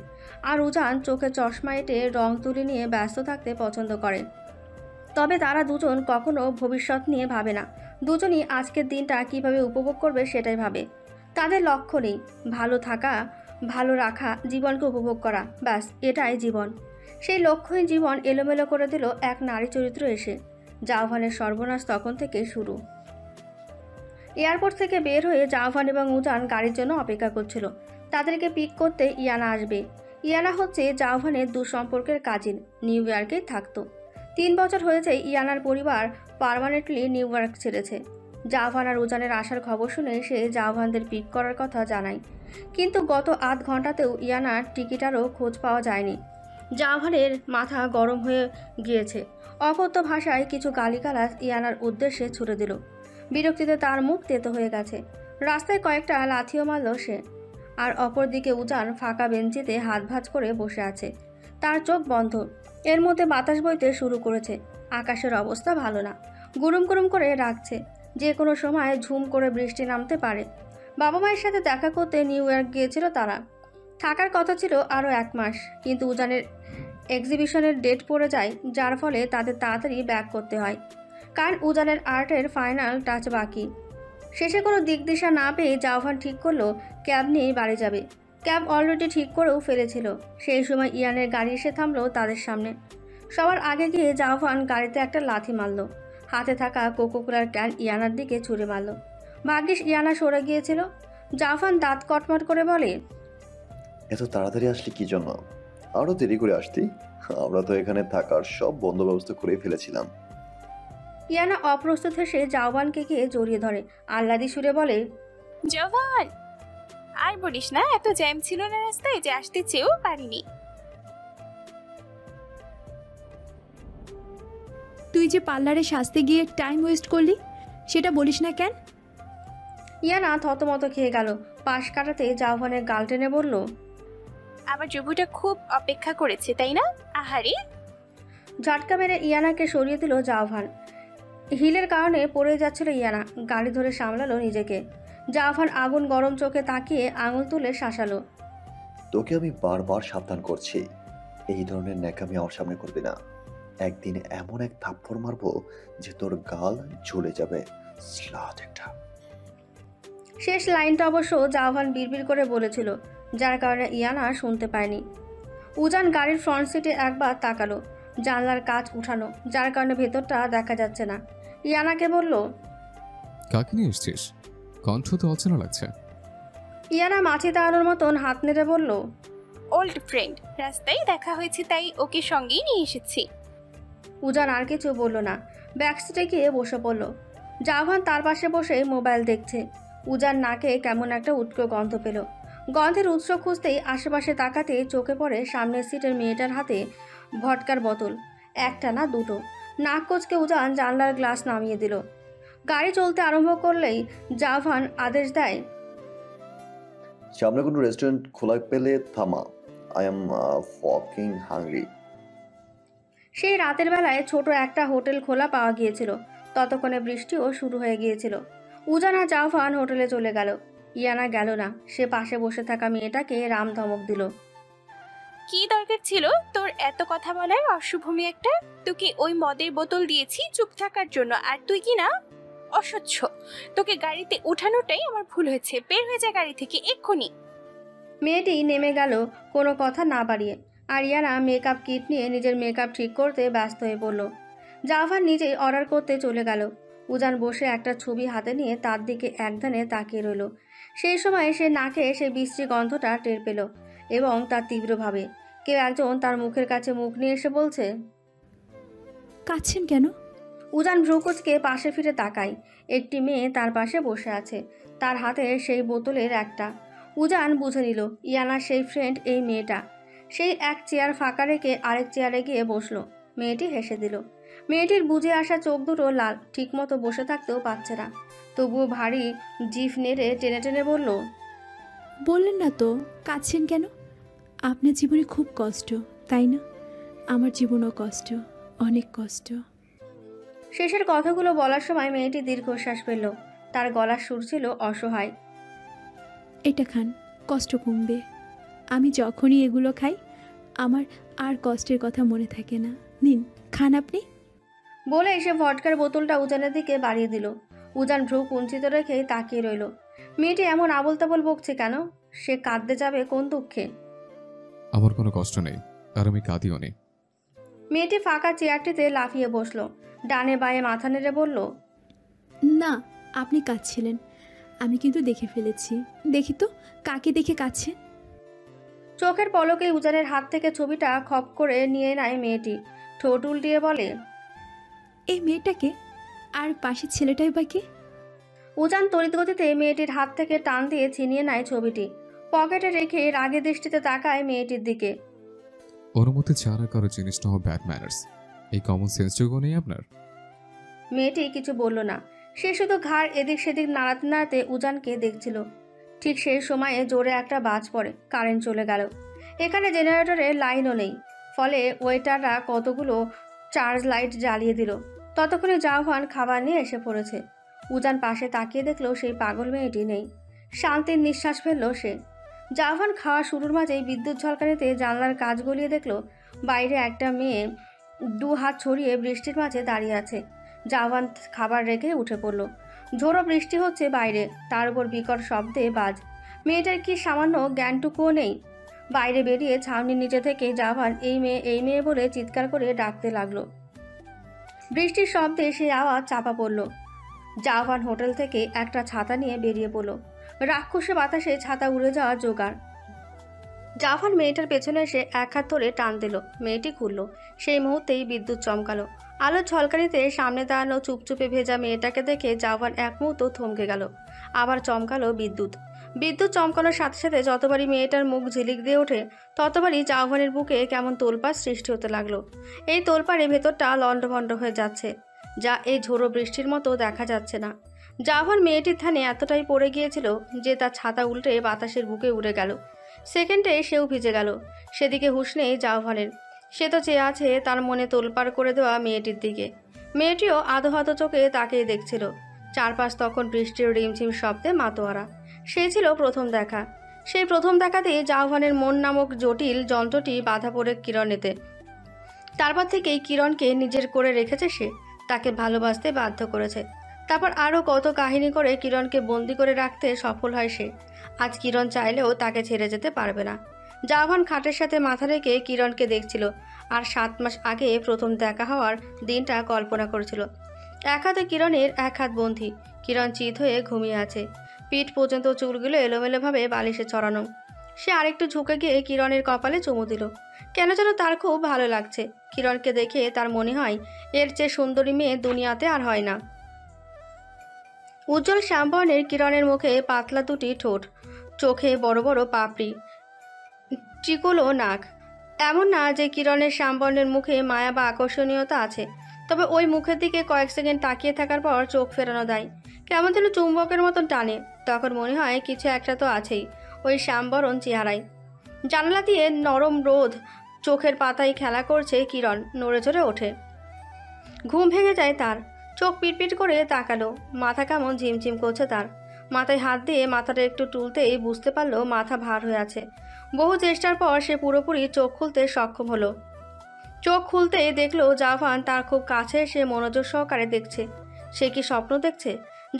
আর উজান চোখে চশমা এঁটে রং তুলি নিয়ে ব্যস্ত থাকতে পছন্দ করে। তবে তারা দুজন কখনো ভবিষ্যৎ নিয়ে ভাবে না। দুজনই আজকের দিনটা কিভাবে উপভোগ করবে সেটাই ভাবে। তাদের লক্ষ্য নেই, ভালো থাকা, ভালো রাখা, জীবনকে উপভোগ করা, ব্যাস এটাই জীবন। সেই লক্ষ্যই জীবন এলোমেলো করে দিল এক নারী চরিত্র এসে। জাওভানের সর্বনাশ তখন থেকে শুরু। এয়ারপোর্ট থেকে বের হয়ে জাওভান এবং উজান গাড়ির জন্য অপেক্ষা করছিল। তাদেরকে পিক করতে ইয়ানা আসবে। ইয়ানা হচ্ছে জাওভানের দুঃসম্পর্কের কাজিন, নিউ ইয়র্কেই থাকতো। 3 বছর হয়েছে ইয়ানার পরিবার পার্মানেন্টলি নিউ ইয়র্ক ছেড়েছে। জাওভান আর উজানের আসার খবর শুনে সে জাওভানদের পিক করার কথা জানায়, কিন্তু গত আধ ঘন্টাতেও ইয়ানার টিকিটারও খোঁজ পাওয়া যায়নি। জাওভানের মাথা গরম হয়ে গিয়েছে। অকথ্য ভাষায় কিছু গালিগালাজ ইয়ানার উদ্দেশ্যে ছুড়ে দিল। বিরক্তিতে তার মুখ তেতো হয়ে গেছে। রাস্তায় কয়েকটা লাথিও মারল সে। আর অপরদিকে উজান ফাঁকা বেঞ্চিতে হাত ভাঁজ করে বসে আছে, তার চোখ বন্ধ। এর মধ্যে বাতাস বইতে শুরু করেছে। আকাশের অবস্থা ভালো না, গুরুম গুরুম করে রাখছে। যে কোনো সময় ঝুম করে বৃষ্টি নামতে পারে। বাবা মায়ের সাথে দেখা করতে নিউ ইয়র্ক গিয়েছিল তারা। থাকার কথা ছিল আরও 1 মাস, কিন্তু উজানের এক্সিবিশনের ডেট পড়ে যায়, যার ফলে তাদের তাড়াতাড়ি ব্যাক করতে হয়, কারণ উজানের আর্টের ফাইনাল টাচ বাকি। শেষে কোনো দিক দিশা না পেয়ে জাওভান ঠিক করলো ক্যাব নিয়েই বাড়ি যাবে। ক্যাব অলরেডি ঠিক করেও ফেলেছিল। সেই সময় ইয়ানের গাড়ি এসে থামলো তাদের সামনে। সবার আগে গিয়ে জাওভান গাড়িতে একটা লাথি মারল। হাতে থাকা কোকোকোলার ক্যান ইয়ানার দিকে ছুঁড়ে মারল। ভাগ্যিস ইয়ানা সরে গিয়েছিল। জাওভান দাঁত কটমট করে বলে, এত তাড়াতাড়ি আসলি কি জন্য? আরো দেরি করে আসতি, আমরা তো এখানে থাকার সব বন্দোবস্ত করে ফেলেছিলাম। ইয়ানা অপ্রস্তুত হেসে জাওভানকে গিয়ে জড়িয়ে ধরে, আহ্লাদি সুরে বলে, জওয়ান, আর বলিস না, এত জ্যাম ছিল না রাস্তায় যে আসতে চেয়েও পারিনি। তুই যে পার্লারে সাজতে গিয়ে টাইম ওয়েস্ট করলি, সেটা বলিস না কেন? ইয়ানা থতমত খেয়ে গেল। পাশ কাটাতে জাওভানের গাল টেনে বলল, আমার জবুটা খুব অপেক্ষা করেছে তাই না? আহারে। ঝটকা মেরে ইয়ানাকে সরিয়ে দিল জাওভান। হিলের কারণে পড়ে যাচ্ছিল ইয়ানা। গাড়ি ধরে সামলালো নিজেকে। জাওভান আগুন গরম চোখে তাকিয়ে আঙুল তুলে শাসালো, তোকে আমি বারবার সাবধান করছি, এই ধরনের ন্যাকামি আমার সামনে করবি না। একদিন এমন এক থাপ্পড় মারবো যে তোর গাল ঝুলে যাবে। স্লাট একটা। শেষ লাইনটা অবশ্য জাওভান বিড়বিড় করে বলেছিল, যার কারণে ইয়ানা শুনতে পায়নি। উজান গাড়ির ফ্রন্ট সিটে একবার তাকালো। জানলার কাচ উঠানো, যার কারণে ভেতরটা দেখা যাচ্ছে না। ইয়ানাকে বলল, কাকে নিয়ে এসছিস? কণ্ঠ তো অচেনা লাগছে। ইয়ানা মাছি তাড়ানোর মতন হাত নেড়ে বলল, ওল্ড ফ্রেন্ড, রাস্তায় দেখা হয়েছে তাই ওকে সঙ্গেই নিয়ে এসেছি। উজান আর কিছু বলল না, ব্যাক সিটে গিয়ে বসে পড়ল। জাওভান তার পাশে বসে মোবাইল দেখছে। উজান নাকে কেমন একটা উটকো গন্ধ পেল। গন্ধের উৎস খুঁজতেই আশেপাশে তাকাতে চোখে পড়ে সামনের সিটের মেয়েটার হাতে ভটকার বোতল, একটা না দুটো। নাক কোচকে উজান জানলার গ্লাস নামিয়ে দিল। গাড়ি চলতে আরম্ভ করলেই জাওভান আদেশ দেয়, সামনে কোনো রেস্টুরেন্ট খোলা পেলে থামা। I am fucking hungry. সেই রাতের বেলায় ছোট একটা হোটেল খোলা পাওয়া গিয়েছিল। ততক্ষণে বৃষ্টিও শুরু হয়ে গিয়েছিল। উজান আর জাফান হোটেলে চলে গেল। ইয়ানা গেল না। সে পাশে বসে থাকা মেয়েটাকে রাম ধমক দিল। কি দরকার ছিল তোর এত কথা বলার, অশুভূমি একটা? তোকে ওই মদের বোতল দিয়েছি চুপ থাকার জন্য, আর তুই কি না অসহ্য। তোকে গাড়িতে উঠানোটাই আমার ভুল হয়েছে। বের হয়ে যা গাড়ি থেকে এক্ষুনি। মেয়েটি নেমে গেল কোনো কথা না বাড়িয়ে। আর ইয়ানা মেকআপ কিট নিয়ে নিজের মেকআপ ঠিক করতে ব্যস্ত হয়ে পড়ল। জাফান নিজেই অর্ডার করতে চলে গেল। উজান বসে একটা ছবি হাতে নিয়ে তার দিকে একধানে তাকিয়ে রইল। সেই সময় সে নাকে সেই বিশ্রী গন্ধটা টের পেল এবং তার তীব্রভাবে কেউ একজন তার মুখের কাছে মুখ নিয়ে এসে বলছে, কাচ্ছেন কেন? উজান ভ্রুকুচকে পাশে ফিরে তাকায়। একটি মেয়ে তার পাশে বসে আছে, তার হাতে সেই বোতলের একটা। উজান বুঝে নিল ইয়ানার সেই ফ্রেন্ড এই মেয়েটা। সেই এক চেয়ার ফাঁকা রেখে আরেক চেয়ারে গিয়ে বসলো। মেয়েটি হেসে দিল। মেয়েটির বুঝে আসা চোখ দুটো লাল, ঠিকমতো বসে থাকতেও পারছে না। তবুও ভারী জিভ নেড়ে টেনে টেনে বলল, বললেন না তো কাচ্ছেন কেন? আপনার জীবনে খুব কষ্ট, তাই না? আমার জীবনও কষ্ট, অনেক কষ্ট। শেষের কথাগুলো বলার সময় মেয়েটি দীর্ঘশ্বাস ফেলল। তার গলার সুর ছিল অসহায়। এটা খান, কষ্ট কমবে। আমি যখনই এগুলো খাই আমার আর কষ্টের কথা মনে থাকে না। নিন, খান আপনি। বলে সে ভটকার বোতলটা উজানের দিকে বাড়িয়ে দিল। উজান ভ্রু কুঞ্চিত রেখে তাকিয়ে রইল। মেয়েটি এমন আবোল তাবোল বকছে কেন? সে কাঁদতে যাবে কোন দুঃখে? আমার কোনো কষ্ট নেই, আর আমি কাঁদিও নেই। মেয়েটি ফাঁকা চেয়ারটিতে লাফিয়ে বসলো। ডানে বায়ে মাথা নেড়ে বলল, না, আপনি কাঁদছিলেন। আমি কিন্তু দেখে ফেলেছি। দেখি তো কাকে দেখে কাঁদছে। চোখের পলকে উজানের হাত থেকে ছবিটা খপ করে নিয়ে নেয় মেয়েটি। ঠোঁট উল্টিয়ে বলে, এই মেয়েটাকে? আর পাশের ছেলেটাই বা কে? উজান তড়িৎ গতিতে মেয়েটির হাত থেকে টান দিয়ে ছিনিয়ে নেয় ছবিটি। পকেটে রেখে রাগে দৃষ্টিতে তাকায় মেয়েটির দিকে। অনুমতি ছাড়া কারো জিনিস নেওয়া ব্যাড ম্যানার্স। এই কমন সেন্সটুকু নেই আপনার? মেয়েটি কিছু বলল না। সে শুধু ঘাড় এদিক সেদিক নাড়াতে নাড়াতে উজানকে দেখছিল। ঠিক সেই সময়ে জোরে একটা বাজ পড়ে। কারেন্ট চলে গেল। এখানে জেনারেটরের লাইনও নেই, ফলে ওয়েটাররা কতগুলো চার্জ লাইট জ্বালিয়ে দিল। ততক্ষণে জাহান খাবার নিয়ে এসে পড়েছে। উজান পাশে তাকিয়ে দেখলো সেই পাগল মেয়েটি নেই। শান্তির নিঃশ্বাস ফেললো সে। জাহান খাওয়া শুরুর মাঝেই বিদ্যুৎ ঝলকানিতে জানলার কাজ গলিয়ে দেখলো বাইরে একটা মেয়ে দু হাত ছড়িয়ে বৃষ্টির মাঝে দাঁড়িয়ে আছে। জাহান খাবার রেখে উঠে পড়ল। ঝোড়ো বৃষ্টি হচ্ছে বাইরে, তার উপর বিকট শব্দে বাজ। মেয়েটার কি সামান্য জ্ঞানটুকুও নেই? বাইরে বেরিয়ে ছাউনির নিচে থেকে জাহান এই মেয়ে বলে চিৎকার করে ডাকতে লাগলো। বৃষ্টির শব্দে সেই আওয়াজ চাপা পড়ল। জাহান হোটেল থেকে একটা ছাতা নিয়ে বেরিয়ে পড়ল। রাক্ষসে বাতাসে ছাতা উড়ে যাওয়ার জোগাড়। জাহান মেয়েটার পেছনে এসে এক হাত ধরে টান দিল। মেয়েটি খুলল। সেই মুহূর্তেই বিদ্যুৎ চমকালো। আলো ঝলকানিতে সামনে দাঁড়ানো চুপচুপে ভেজা মেয়েটাকে দেখে জাহান এক মুহূর্ত থমকে গেল। আবার চমকালো বিদ্যুৎ। বিদ্যুৎ চমকানোর সাথে সাথে যতবারই মেয়েটার মুখ ঝিলিক দিয়ে ওঠে ততবারই জাহানের বুকে কেমন তোলপাড় সৃষ্টি হতে লাগলো। এই তোলপাড়ে ভেতরটা লণ্ডভণ্ড হয়ে যাচ্ছে, যা এই ঝোড়ো বৃষ্টির মতো দেখা যাচ্ছে না। জাহান মেয়েটির থানে এতটাই পড়ে গিয়েছিল যে তার ছাতা উল্টে বাতাসের বুকে উড়ে গেল। সেকেন্ডে সেও ভিজে গেল। সেদিকে হুঁশ নেই জাহানের। সে তো চেয়ে আছে তার মনে তোলপাড় করে দেওয়া মেয়েটির দিকে। মেয়েটিও আধো চোখে তাকিয়ে দেখছিল। চারপাশ তখন বৃষ্টির রিমঝিম শব্দে মাতোয়ারা। সেই ছিল প্রথম দেখা। সেই প্রথম দেখাতেই জাহানের মন নামক জটিল যন্ত্রটি বাধা পড়ে কিরণেতে। তারপর থেকেই কিরণকে নিজের করে রেখেছে সে। তাকে ভালোবাসতে বাধ্য করেছে। তারপর আরও কত কাহিনী করে কিরণকে বন্দি করে রাখতে সফল হয় সে। আজ কিরণ চাইলেও তাকে ছেড়ে যেতে পারবে না। জাহান খাটের সাথে মাথা রেখে কিরণকে দেখছিল আর 7 মাস আগে প্রথম দেখা হওয়ার দিনটা কল্পনা করেছিল। এক হাতে কিরণের, এক হাত বন্ধি। কিরণ চিত হয়ে ঘুমিয়ে আছে। পিঠ পর্যন্ত চুলগুলো এলোমেলোভাবে বালিশে ছড়ানো। সে আরেকটু ঝুঁকে গিয়ে কিরণের কপালে চুমু দিল। কেন যেন তার খুব ভালো লাগছে। কিরণকে দেখে তার মনে হয় এর চেয়ে সুন্দরী মেয়ে দুনিয়াতে আর হয় না। উজ্জ্বল শ্যামবর্ণের কিরণের মুখে পাতলা দুটি ঠোঁট, চোখে বড় বড় পাপড়ি, চিকলো নাক। এমন না যে কিরণের শ্যামবর্ণের মুখে মায়া বা আকর্ষণীয়তা আছে, তবে ওই মুখের দিকে কয়েক সেকেন্ড তাকিয়ে থাকার পর চোখ ফেরানো দেয়। কেমন যেন চুম্বকের মতন টানে। তখন মনে হয় কিছু একটা তো আছেই ওই শ্যামবরণ চেহারায়। জানালা দিয়ে নরম রোদ চোখের পাতায় খেলা করছে কিরণ নড়ে চড়ে ওঠে। ঘুম ভেঙে যায় তার। চোখ পিটপিট করে তাকালো, মাথা কেমন ঝিমঝিম করছে তার। মাথায় হাত দিয়ে মাথাটা একটু তুলতেই বুঝতে পারলো মাথা ভার হয়ে আছে। বহু চেষ্টার পর সে পুরোপুরি চোখ খুলতে সক্ষম হলো। চোখ খুলতেই দেখলো জাভান তার খুব কাছে সে মনোযোগ সহকারে দেখছে। সে কি স্বপ্ন দেখছে?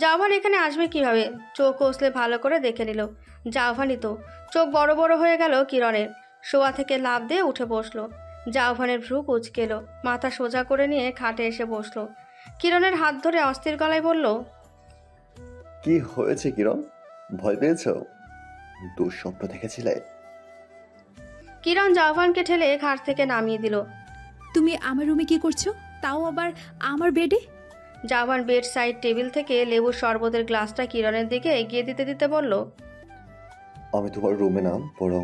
জাভান এখানে আসবে কিভাবে? চোখ কষলে ভালো করে দেখে নিল, জাভানই তো। চোখ বড় বড় হয়ে গেল কিরণের। শোয়া থেকে লাফ দিয়ে উঠে বসলো। জাভানের ভ্রু কুঁচকেলো, মাথা সোজা করে নিয়ে খাটে এসে বসলো। কিরণের হাত ধরে অস্থির গলায় বলল, কি হয়েছে কিরণ? ভয় পেয়েছ? দুঃস্বপ্ন দেখেছিলে? কিরণ জাভানকে ঠেলে খাট থেকে নামিয়ে দিল। তুমি আমার রুমে কি করছো, তাও আবার আমার বেডে? জাভান বেড সাইড টেবিল থেকে লেবুর শরবতের গ্লাসটা কিরণের দিকে এগিয়ে দিতে দিতে বলল, আমি তোমার রুমে না, বরং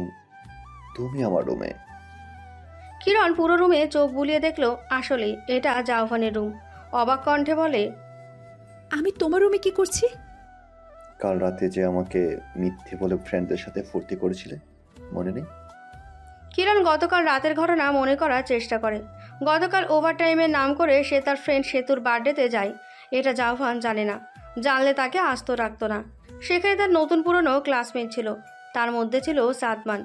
তুমি আমার রুমে। কিরণ পুরো রুমে চোখ বুলিয়ে দেখলো আসলেই এটা জাভানের রুম। অবাক কণ্ঠে বলে, আমি তোমার রুমে কি করছি? কাল রাতে যে আমাকে মিথ্যে বলে ফ্রেন্ডদের সাথে ফুর্তি করেছিলে, মনে নেই? কিরণ গতকাল রাতের ঘটনা মনে করার চেষ্টা করে। গতকাল ওভারটাইমের নাম করে সে তার ফ্রেন্ড সেতুর বার্থডেতে যায়। এটা জাভান জানে না, জানলে তাকে আস্ত রাখতো না। সেখানে তার নতুন পুরনো ক্লাসমেট ছিল, তার মধ্যে ছিল সাদমান।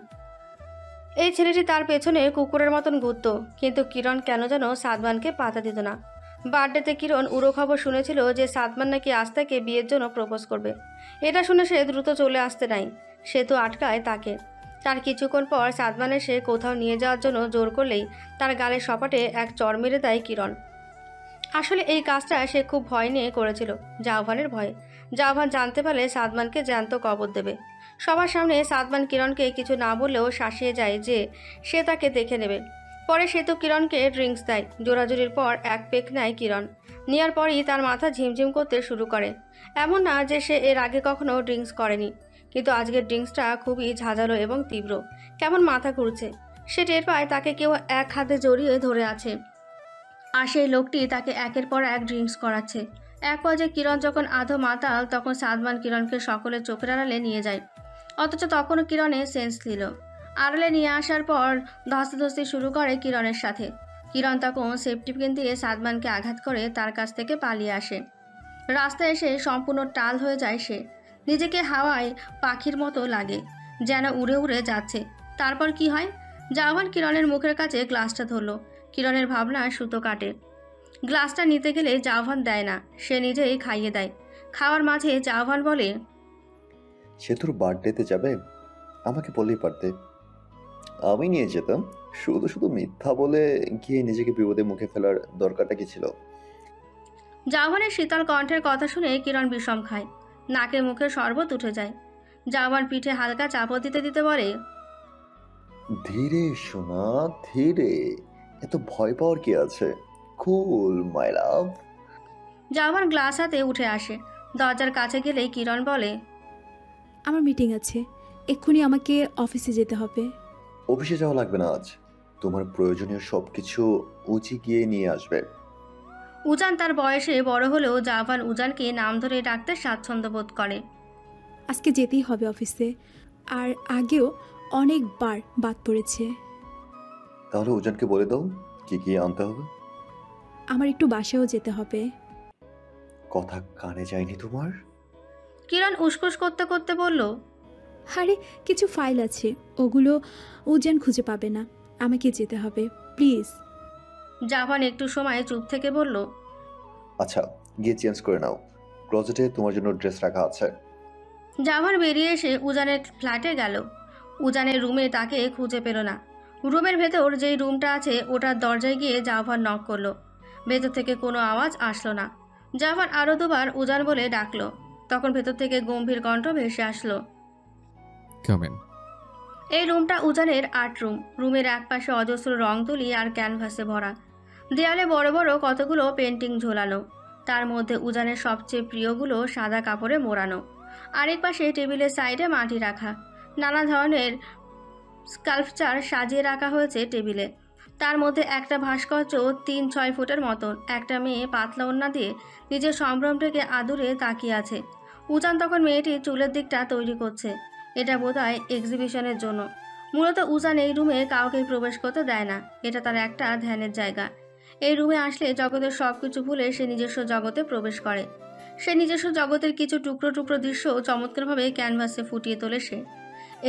এই ছেলেটি তার পেছনে কুকুরের মতন ঘুরত, কিন্তু কিরণ কেন যেন সাদমানকে পাতা দিত না। বার্থডেতে কিরণ উড়ো খবর শুনেছিল যে সাদমান নাকি আজ থেকে বিয়ের জন্য প্রপোজ করবে। এটা শুনে সে দ্রুত চলে আসতে নাই, সেতু আটকায় তাকে। তার কিছুক্ষণ পর সাদমান এসে কোথাও নিয়ে যাওয়ার জন্য জোর করলেই তার গালে সপাটে এক চড় মেরে দেয় কিরণ। আসলে এই কাজটা সে খুব ভয় নিয়ে করেছিল, জাভানের ভয়ে। জাভান জানতে পারলে সাদমানকে জ্যান্ত কবর দেবে। সবার সামনে সাদমান কিরণকে কিছু না বললেও শাসিয়ে যায় যে সে তাকে দেখে নেবে। পরে সে তো কিরণকে ড্রিঙ্কস দেয়। জোরাজুরির পর এক পেক নেয় কিরণ। নেওয়ার পরই তার মাথা ঝিমঝিম করতে শুরু করে। এমন না যে সে এর আগে কখনো ড্রিঙ্কস করেনি, কিন্তু আজকের ড্রিঙ্কসটা খুবই ঝাঁঝালো এবং তীব্র। কেমন মাথা ঘুরছে। সে টের পায় তাকে কেউ এক হাতে জড়িয়ে ধরে আছে, আর সেই লোকটি তাকে একের পর এক ড্রিঙ্কস করাচ্ছে। এক পর্যায়ে কিরণ যখন আধো মাতাল, তখন সাদমান কিরণকে সকলের চোখের আড়ালে নিয়ে যায়। অথচ তখনও কিরণে সেন্স ছিল। আড়ালে নিয়ে আসার পর ধস্তাধস্তি শুরু করে কিরণের সাথে। কিরণ তখন সেফটি পিন দিয়ে সাদমানকে আঘাত করে তার কাছ থেকে পালিয়ে আসে। রাস্তায় এসে সম্পূর্ণ টাল হয়ে যায় সে। নিজেকে হাওয়ায় পাখির মতো লাগে, যেন উড়ে উড়ে যাচ্ছে। তারপর কি হয়? জাভান কিরণের মুখের কাছে গ্লাসটা ধরল। কিরণের ভাবনা সুতো কাটে। গ্লাসটা নিতে গেলে জাভান দেয় না, সে নিজেই খাইয়ে দেয়। খাওয়ার মাঝে জাভান বলে, সেতুর বার্থডেতে যাবে? আমাকে বললেই পারতে, আমি নিয়ে যেতাম। শুধু শুধু মিথ্যা বলে গিয়ে নিজেকে বিপদে মুখে ফেলার দরকারটা কি ছিল? জাভানের শীতল কণ্ঠের কথা শুনে কিরণ বিষম খায়। নাকে মুখে শরবত উঠে যায়। জাভান পিঠে হালকা চাপড় দিতে দিতে বলে, ধীরে সোনা, ধীরে। এত ভয় পাওয়ার কি আছে? কুল মাই লাভ। জাভান গ্লাস হাতে উঠে আসে। দরজার কাছে গেলেই কিরণ বলে, আমার মিটিং আছে, এক্ষুনি আমাকে অফিসে যেতে হবে। অফিসে যাওয়া লাগবে না আজ। তোমার প্রয়োজনীয় সবকিছু উঁচি গিয়ে নিয়ে আসবে। উজান তার বয়সে বড় হলেও জাভান উজানকে নাম ধরে ডাকতে স্বাচ্ছন্দ্য বোধ করে। আজকে যেতেই হবে অফিসে, আর আগেও অনেকবার বাদ পড়েছে। তাহলে উজানকে বলে দাও কি কি আনতে হবে। আমার একটু বাসায়ও যেতে হবে। কথা কানে যায়নি তোমার? কিরণ উসকুস করতে করতে বলল, আরে কিছু ফাইল আছে, ওগুলো উজান খুঁজে পাবে না, আমাকে যেতে হবে প্লিজ। জাভান একটু সময় চুপ থেকে বলল, আচ্ছা, গিয়ে চেঞ্জ করে নাও। ক্লোজেটে তোমার জন্য ড্রেস রাখা আছে। জাভান বেরিয়ে এসে উজানের ফ্ল্যাটে গেল। উজানের রুমে তাকে খুঁজে পেল না। রুমের ভেতর যেই রুমটা আছে ওটার দরজায় গিয়ে জাভান নক করলো। ভেতর থেকে কোনো আওয়াজ আসলো না। জাভান আরও দুবার উজান বলে ডাকলো। তখন ভেতর থেকে গম্ভীর কণ্ঠ ভেসে আসলো, কাম ইন। এই রুমটা উজানের আর্ট রুম। রুমের একপাশে অজস্র রং তুলি আর ক্যানভাসে ভরা। দেয়ালে বড় বড় কতগুলো পেন্টিং ঝোলানো, তার মধ্যে উজানের সবচেয়ে প্রিয়গুলো সাদা কাপড়ে মোড়ানো। আরেক পাশে টেবিলের সাইডে মাটি রাখা নানা ধরনের স্কাল্পচার সাজিয়ে রাখা হয়েছে টেবিলে। তার মধ্যে একটা ভাস্কর্য 3-6 ফুটের মতন। একটা মেয়ে পাতলা ওড়না দিয়ে নিজের সম্ভ্রমটাকে আদুরে তাকিয়ে আছে। উজান তখন মেয়েটির চুলের দিকটা তৈরি করছে। এটা বোধহয় এক্সিবিশনের জন্য। মূলত উজান এই রুমে কাউকে প্রবেশ করতে দেয় না। এটা তার একটা ধ্যানের জায়গা। এই রুমে আসলে জগতের সবকিছু ভুলে সে নিজস্ব জগতে প্রবেশ করে। সে নিজস্ব জগতের কিছু টুকরো টুকরো দৃশ্য চমৎকারভাবে ক্যানভাসে ফুটিয়ে তোলে সে।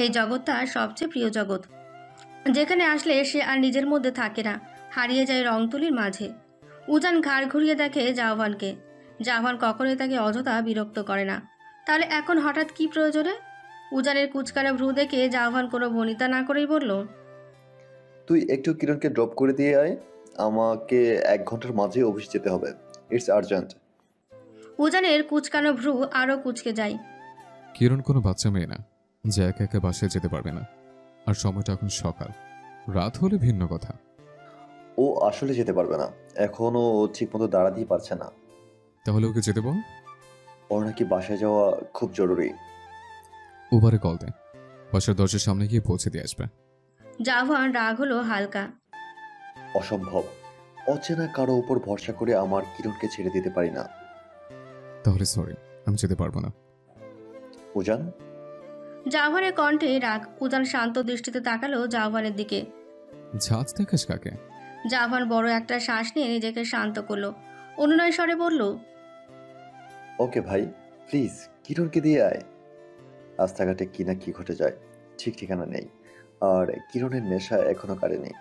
এই জগৎ তার সবচেয়ে প্রিয় জগৎ, যেখানে আসলে সে আর নিজের মধ্যে থাকে না, হারিয়ে যায় রংতুলির মাঝে। উজান ঘাড় ঘুরিয়ে দেখে জাহ্নবীকে। জাহ্নবী কখনোই তাকে অযথা বিরক্ত করে না। তাহলে এখন হঠাৎ কি প্রয়োজনে? উজানের কুচকানো ভ্রু দেখে জাহ্নবী কোনো ভনিতা না করেই বলল, তুই একটু কিরণকে ড্রপ করে দিয়ে আয়, আমাকে 1 ঘন্টার মাঝে অফিস যেতে হবে, ইটস আর্জেন্ট। উজানের কুচকানো ভ্রু আরও কুচকে যায়। কিরণ কোনো বাচ্চা মেয়ে না যে একা একা বাসায় যেতে পারবে না। আর সময়টা এখন সকাল, রাত হলে ভিন্ন কথা। ও আসলে যেতে পারবে না, এখনো ঠিক মতো দাঁড়াতেই পারছে না। তাহলে ওকে যেতে বল। ওর নাকি বাসায় যাওয়া খুব জরুরি। উবারে কল দে, বাসার দরজার সামনে গিয়ে পৌঁছে দিয়ে আসবে। জাহ্নবী রাগ হলো হালকা। অসম্ভব, অচেনা কারো উপর ভরসা করে আমার কিরণকে ছেড়ে দিতে পারি না। তাহলে সরি, আমি যেতে পারবো না। উজান, জাহ্নবীর কণ্ঠে রাগ। উজান শান্ত দৃষ্টিতে তাকালো জাহ্নবীর দিকে। ঝাঁজ দেখাস কাকে? জাহ্নবী বড় একটা শ্বাস নিয়ে নিজেকে শান্ত করলো। অনুনয় স্বরে বলল, ওকে ভাই, প্লিজ কিরণকে দিয়ে আয়। রাস্তাঘাটে কি না কি ঘটে যায়, ঠিক ঠিকানা নেই। আর কিরণের নেশা এখনো কাটেনি,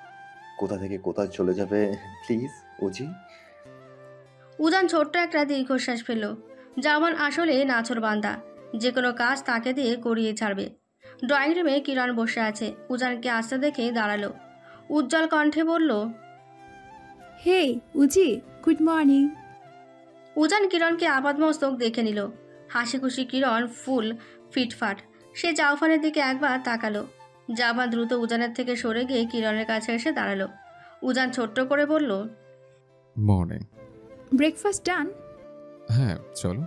কোথা থেকে কোথায় চলে যাবে। প্লিজ উজি। উজান ছোট্ট একটা দীর্ঘশ্বাস ফেলল। জাহ্নবী আসলে নাছোড়বান্দা, যে কোনো কাজ তাকে দিয়ে করিয়ে ছাড়বে। ড্রয়িং রুমে কিরণ বসে আছে। উজানকে আসতে দেখে দাঁড়ালো। উজ্জ্বল কণ্ঠে বলল, হেই উজি, গুড মর্নিং। উজান কিরণকে আপাদমস্তক দেখে নিল। হাসি খুশি কিরণ ফুল ফিটফাট। সে জাহ্নবীর দিকে একবার তাকালো। জাহ্নবী দ্রুত উজানের থেকে সরে গিয়ে কিরণের কাছে এসে দাঁড়ালো। উজান ছোট্ট করে বলল, মর্নিং। ব্রেকফাস্ট ডান? হ্যাঁ চলো।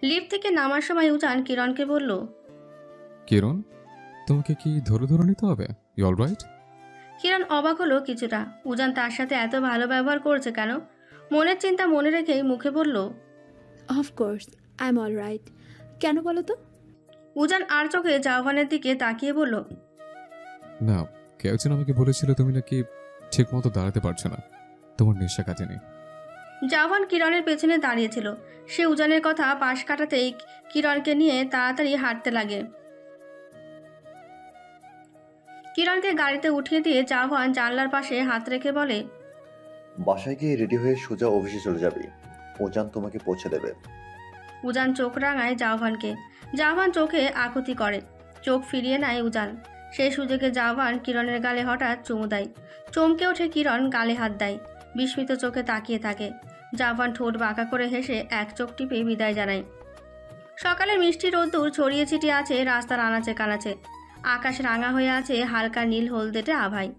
লিফট থেকে নামার সময় উজান কিরণকে বলল, কিরণ, তোমাকে কি ধরে ধরে নিতে হবে? You all right? কিরণ অবাক হলো কিছুটা। উজান তার সাথে এত ভালো ব্যবহার করছে কেন? মনের চিন্তা মনে রেখেই মুখে বলল, of course I am all right. কেন বলো তো? উজান আর চোখে জাহ্নবীর দিকে তাকিয়ে বলল, না, কেউ যেন আমাকে বলেছিল তুমি নাকি ঠিক মতো দাঁড়াতে পারছো না, তোমার নেশা কাটেনি। জাহ্নবী কিরণের পেছনে দাঁড়িয়েছিল। সে উজানের কথা পাশ কাটাতেই কিরণকে নিয়ে তাড়াতাড়ি হাঁটতে লাগে। কিরণকে গাড়িতে উঠিয়ে দিয়ে জাহ্নবী জানলার পাশে হাত রেখে বলে, বাসায় গিয়ে রেডি হয়ে সোজা অফিসে চলে যাবি, উজান তোমাকে পৌঁছে দেবে। উজান চোখ রাঙায় জাহ্নবীকে। জাহ্নবী চোখে আকুতি করে। চোখ ফিরিয়ে নেয় উজান। সেই সুযোগে জাহ্নবী কিরণের গালে হঠাৎ চুমু দেয়। চমকে ওঠে কিরণ, গালে হাত দেয়। বিস্মিত চোখে তাকিয়ে থাকে। জাহ্নবী ঠোঁট বাঁকা করে হেসে এক চোখ টিপে বিদায় জানায়। সকালের মিষ্টি রোদ্দুর ছড়িয়ে ছিটিয়ে আছে রাস্তার আনাচে কানাচে। আকাশ রাঙা হয়ে আছে হালকা নীল হলদেটে আভায়।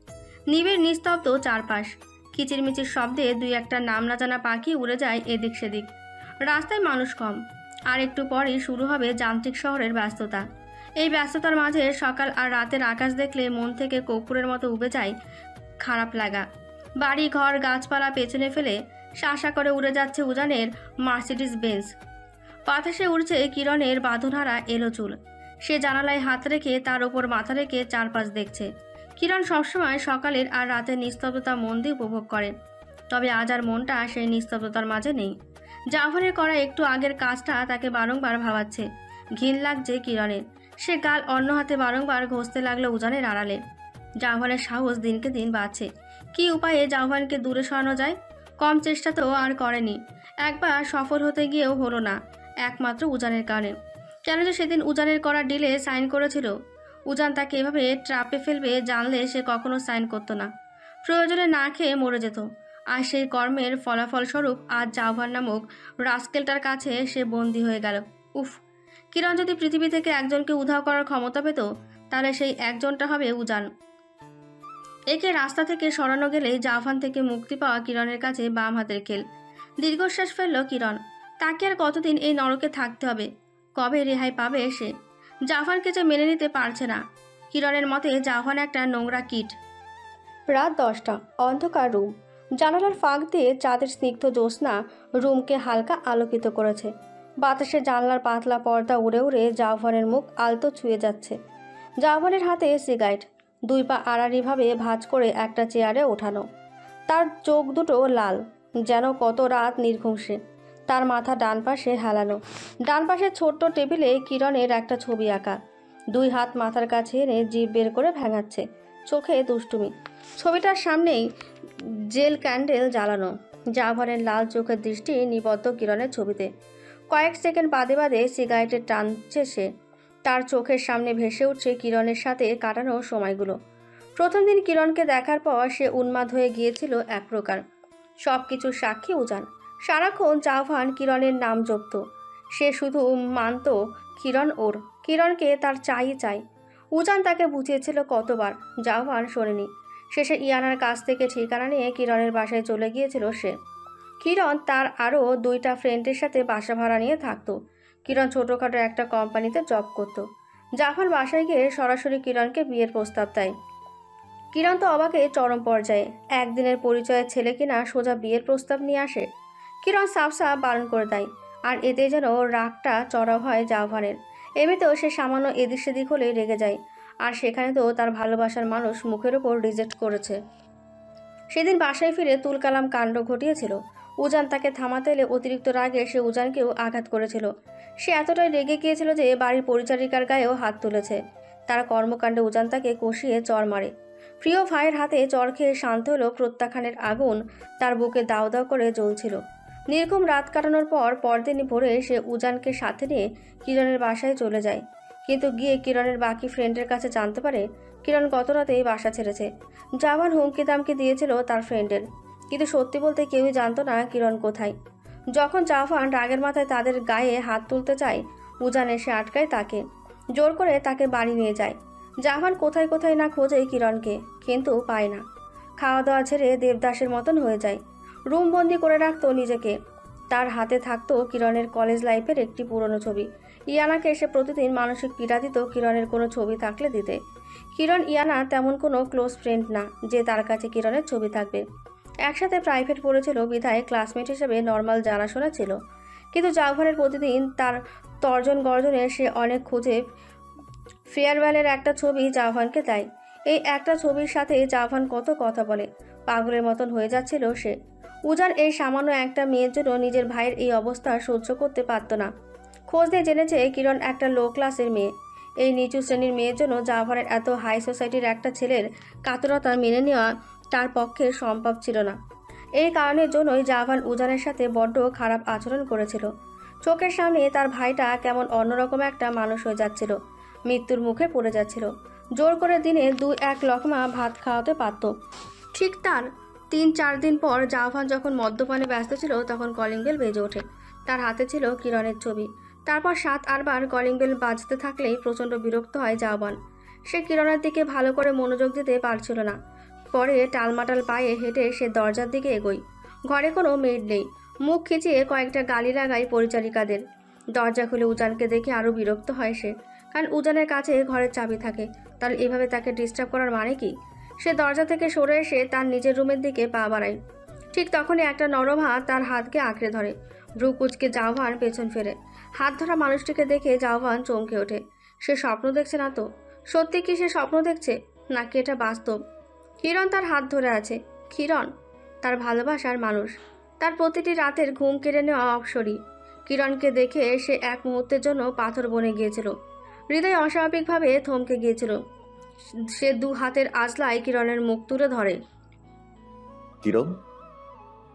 নিবিড় নিস্তব্ধ চারপাশ। কিচিরমিচির শব্দে দুই একটা নাম না জানা পাখি উড়ে যায় এদিক সেদিক। রাস্তায় মানুষ কম। আর একটু পরেই শুরু হবে যান্ত্রিক শহরের ব্যস্ততা। এই ব্যস্ততার মাঝে সকাল আর রাতের আকাশ দেখলে মন থেকে কর্পূরের মতো উবে যায় খারাপ লাগা। বাড়ি ঘর গাছপালা পেছনে ফেলে শাঁসা করে উড়ে যাচ্ছে উজানের মার্সিডিজ বেঞ্জ। বাতাসে উড়ছে কিরণের বাঁধনহারা এলো চুল। সে জানালায় হাত রেখে তার ওপর মাথা রেখে চারপাশ দেখছে। কিরণ সবসময় সকালের আর রাতের নিস্তব্ধতা মন দিয়ে উপভোগ করে। তবে আজ আর মনটা সেই নিস্তব্ধতার মাঝে নেই। জাহ্নবীর করা একটু আগের কাজটা তাকে বারংবার ভাবাচ্ছে। ঘিন লাগছে কিরণের। সে গাল অন্য হাতে বারংবার ঘষতে লাগলো উজানের আড়ালে। জাহ্নবীর সাহস দিনকে দিন বাড়ছে। কি উপায়ে জাহ্নবীকে দূরে সরানো যায়? কম চেষ্টা তো আর করেনি। একবার সফল হতে গিয়েও হলো না, একমাত্র উজানের কারণে। কেন যে সেদিন উজানের করা ডিলে সাইন করেছিল। উজান তাকে এভাবে ট্রাপে ফেলবে জানলে সে কখনো সাইন করতো না। প্রয়োজনে না খেয়ে মরে যেত। আর সেই কর্মের ফলাফলস্বরূপ আজ জাহ্নবী নামক রাস্কেলটার কাছে সে বন্দী হয়ে গেল। উফ, কিরণ যদি পৃথিবী থেকে একজনকে উধাও করার ক্ষমতা পেত, তাহলে সেই একজনটা হবে উজান। একে রাস্তা থেকে সরানো গেলেই জাহ্নবী থেকে মুক্তি পাওয়া কিরণের কাছে বাম হাতের খেল। দীর্ঘশ্বাস ফেলল কিরণ। তাকে আর কতদিন এই নরকে থাকতে হবে? কবে রেহাই পাবে সে? জাহ্নবীকে যে মেনে নিতে পারছে না। কিরণের মতে জাহ্নবী একটা নোংরা কিট। রাত 10টা, অন্ধকার রুম। জানালার ফাঁক দিয়ে চাঁদের স্নিগ্ধ জ্যোৎস্না রুমকে হালকা আলোকিত করেছে। বাতাসে জানলার পাতলা পর্দা উড়ে উড়ে জাহ্নবীর মুখ আলতো ছুঁয়ে যাচ্ছে। জাহ্নবীর হাতে সিগারেট। দুই পা আড়াআড়িভাবে ভাঁজ করে একটা চেয়ারে ওঠানো। তার চোখ দুটো লাল, যেন কত রাত নির্ঘুম সে। তার মাথা ডান পাশে হেলানো। ডান পাশের ছোট্ট টেবিলে কিরণের একটা ছবি আঁকা। দুই হাত মাথার কাছে এনে জিভ বের করে ভেঙাচ্ছে, চোখে দুষ্টুমি। ছবিটার সামনেই জেল ক্যান্ডেল জ্বালানো। জাভানের লাল চোখের দৃষ্টি নিবদ্ধ কিরণের ছবিতে। কয়েক সেকেন্ড বাদে বাদে সিগারেটের টানছে সে। তার চোখের সামনে ভেসে উঠছে কিরণের সাথে কাটানো সময়গুলো। প্রথম দিন কিরণকে দেখার পর সে উন্মাদ হয়ে গিয়েছিল এক প্রকার। সব কিছুর সাক্ষী উজান। সারাক্ষণ জাভান কিরণের নাম জপত। সে শুধু মানত কিরণ ওর, কিরণকে তার চাই চাই। উজান তাকে বুঝিয়েছিল কতবার, জাভান শোনেনি। শেষে ইয়ানার কাছ থেকে ঠিকানা নিয়ে কিরণের বাসায় চলে গিয়েছিল সে। কিরণ তার আরও 2টা ফ্রেন্ডের সাথে বাসা ভাড়া নিয়ে থাকতো। কিরণ ছোটোখাটো একটা কোম্পানিতে জব করত। জাফর বাসায় গিয়ে সরাসরি কিরণকে বিয়ের প্রস্তাব দেয়। কিরণ তো অবাকে চরম পর্যায়ে। একদিনের পরিচয়ের ছেলে কিনা সোজা বিয়ের প্রস্তাব নিয়ে আসে। কিরণ সাফ বারণ করে দেয়, আর এতে যেন রাগটা চড়াও হয় জাভানের। এমনিতেও সে সামান্য এদিক সেদিক হলেই রেগে যায়, আর সেখানে তো তার ভালোবাসার মানুষ মুখের ওপর রিজেক্ট করেছে। সেদিন বাসায় ফিরে তুলকালাম কাণ্ড ঘটিয়েছিল। উজান তাকে থামাতে এলে অতিরিক্ত রাগে সে উজানকেও আঘাত করেছিল। সে এতটাই রেগে গিয়েছিল যে বাড়ির পরিচারিকার গায়েও হাত তুলেছে। তার কর্মকাণ্ডে উজান তাকে কষিয়ে চড় মারে। প্রিয় ভাইয়ের হাতে চড় খেয়ে শান্ত হলেও প্রত্যাখ্যানের আগুন তার বুকে দাও দাও করে জ্বলছিল। নির্ঘুম রাত কাটানোর পর পরদিনই ভোরে সে উজানকে সাথে নিয়ে কিরণের বাসায় চলে যায়। কিন্তু গিয়ে কিরণের বাকি ফ্রেন্ডের কাছে জানতে পারে কিরণ গত রাতেই বাসা ছেড়েছে। জাভান হুমকি দামকি দিয়েছিল তার ফ্রেন্ডের, কিন্তু সত্যি বলতে কেউই জানতো না কিরণ কোথায়। যখন জাভান রাগের মাথায় তাদের গায়ে হাত তুলতে চায়, উজান এসে আটকায় তাকে, জোর করে তাকে বাড়ি নিয়ে যায়। জাভান কোথায় কোথায় না খোঁজে কিরণকে, কিন্তু পায় না। খাওয়া দাওয়া ছেড়ে দেবদাসের মতন হয়ে যায়। রুম বন্দি করে রাখতো নিজেকে। তার হাতে থাকতো কিরণের কলেজ লাইফের একটি পুরনো ছবি। ইয়ানাকে এসে প্রতিদিন মানসিক পীড়া দিত কিরণের কোনো ছবি থাকলে দিতে। কিরণ ইয়ানা তেমন কোনো ক্লোজ ফ্রেন্ড না যে তার কাছে কিরণের ছবি থাকবে। একসাথে প্রাইভেট পড়েছিল বিধায় ক্লাসমেট হিসেবে নর্মাল জানাশোনা ছিল। কিন্তু জাভানের প্রতিদিন তার তর্জন গর্জনে সে অনেক খুঁজে ফেয়ারওয়েলের একটা ছবি জাভানকে দেয়। এই একটা ছবির সাথে জাভান কত কথা বলে, পাগলের মতন হয়ে যাচ্ছিল সে। উজান এই সামান্য একটা মেয়ের জন্য নিজের ভাইয়ের এই অবস্থা সহ্য করতে পারত না। খোঁজ দিয়ে জেনেছে কিরণ একটা লো ক্লাসের মেয়ে। এই নিচু শ্রেণীর মেয়ের জন্য জাভানের এত হাই সোসাইটির একটা ছেলের কাতরতা মেনে নেওয়া তার পক্ষে সম্ভব ছিল না। এই কারণের জন্যই জাভান উজানের সাথে বড্ড খারাপ আচরণ করেছিল। চোখের সামনে তার ভাইটা কেমন অন্যরকম একটা মানুষ হয়ে যাচ্ছিল, মৃত্যুর মুখে পড়ে যাচ্ছিল। জোর করে দিনে 2-1 লকমা ভাত খাওয়াতে পারত। ঠিক তার 3-4 দিন পর জাভান যখন মদ্যপানে ব্যস্ত ছিল তখন কলিং বেল বেজে ওঠে। তার হাতে ছিল কিরণের ছবি। তারপর 7-8 বার কলিং বেল বাজতে থাকলেই প্রচণ্ড বিরক্ত হয় জাভান। সে কিরণের দিকে ভালো করে মনোযোগ দিতে পারছিল না। পরে টালমাটাল পায়ে হেঁটে সে দরজার দিকে এগোয়। ঘরে কোনো মেড নেই। মুখ খিচিয়ে কয়েকটা গালি লাগায় পরিচারিকাদের। দরজা খুলে উজানকে দেখে আরও বিরক্ত হয় সে, কারণ উজানের কাছে ঘরের চাবি থাকে। তাহলে এভাবে তাকে ডিস্টার্ব করার মানে কি? সে দরজা থেকে সরে এসে তার নিজের রুমের দিকে পা বাড়ায়। ঠিক তখনই একটা নরম হাত তার হাতকে আঁকড়ে ধরে। ভ্রু কুচকে জাভান পেছন ফেরে। হাত ধরা মানুষটিকে দেখে জাভান চমকে ওঠে। সে স্বপ্ন দেখছে না তো? সত্যি কি সে স্বপ্ন দেখছে, নাকি এটা বাস্তব? কিরণ তার হাত ধরে আছে। কিরণ তার ভালোবাসার মানুষ, তার প্রতিটি রাতের ঘুম কেড়ে নেওয়া অপসরী। কিরণকে দেখে সে এক মুহূর্তের জন্য পাথর বনে গিয়েছিল। হৃদয় অস্বাভাবিকভাবে থমকে গিয়েছিল। সে 2 হাতের আঁচলায় কিরণের মুখ তুলে ধরে। কিরণ,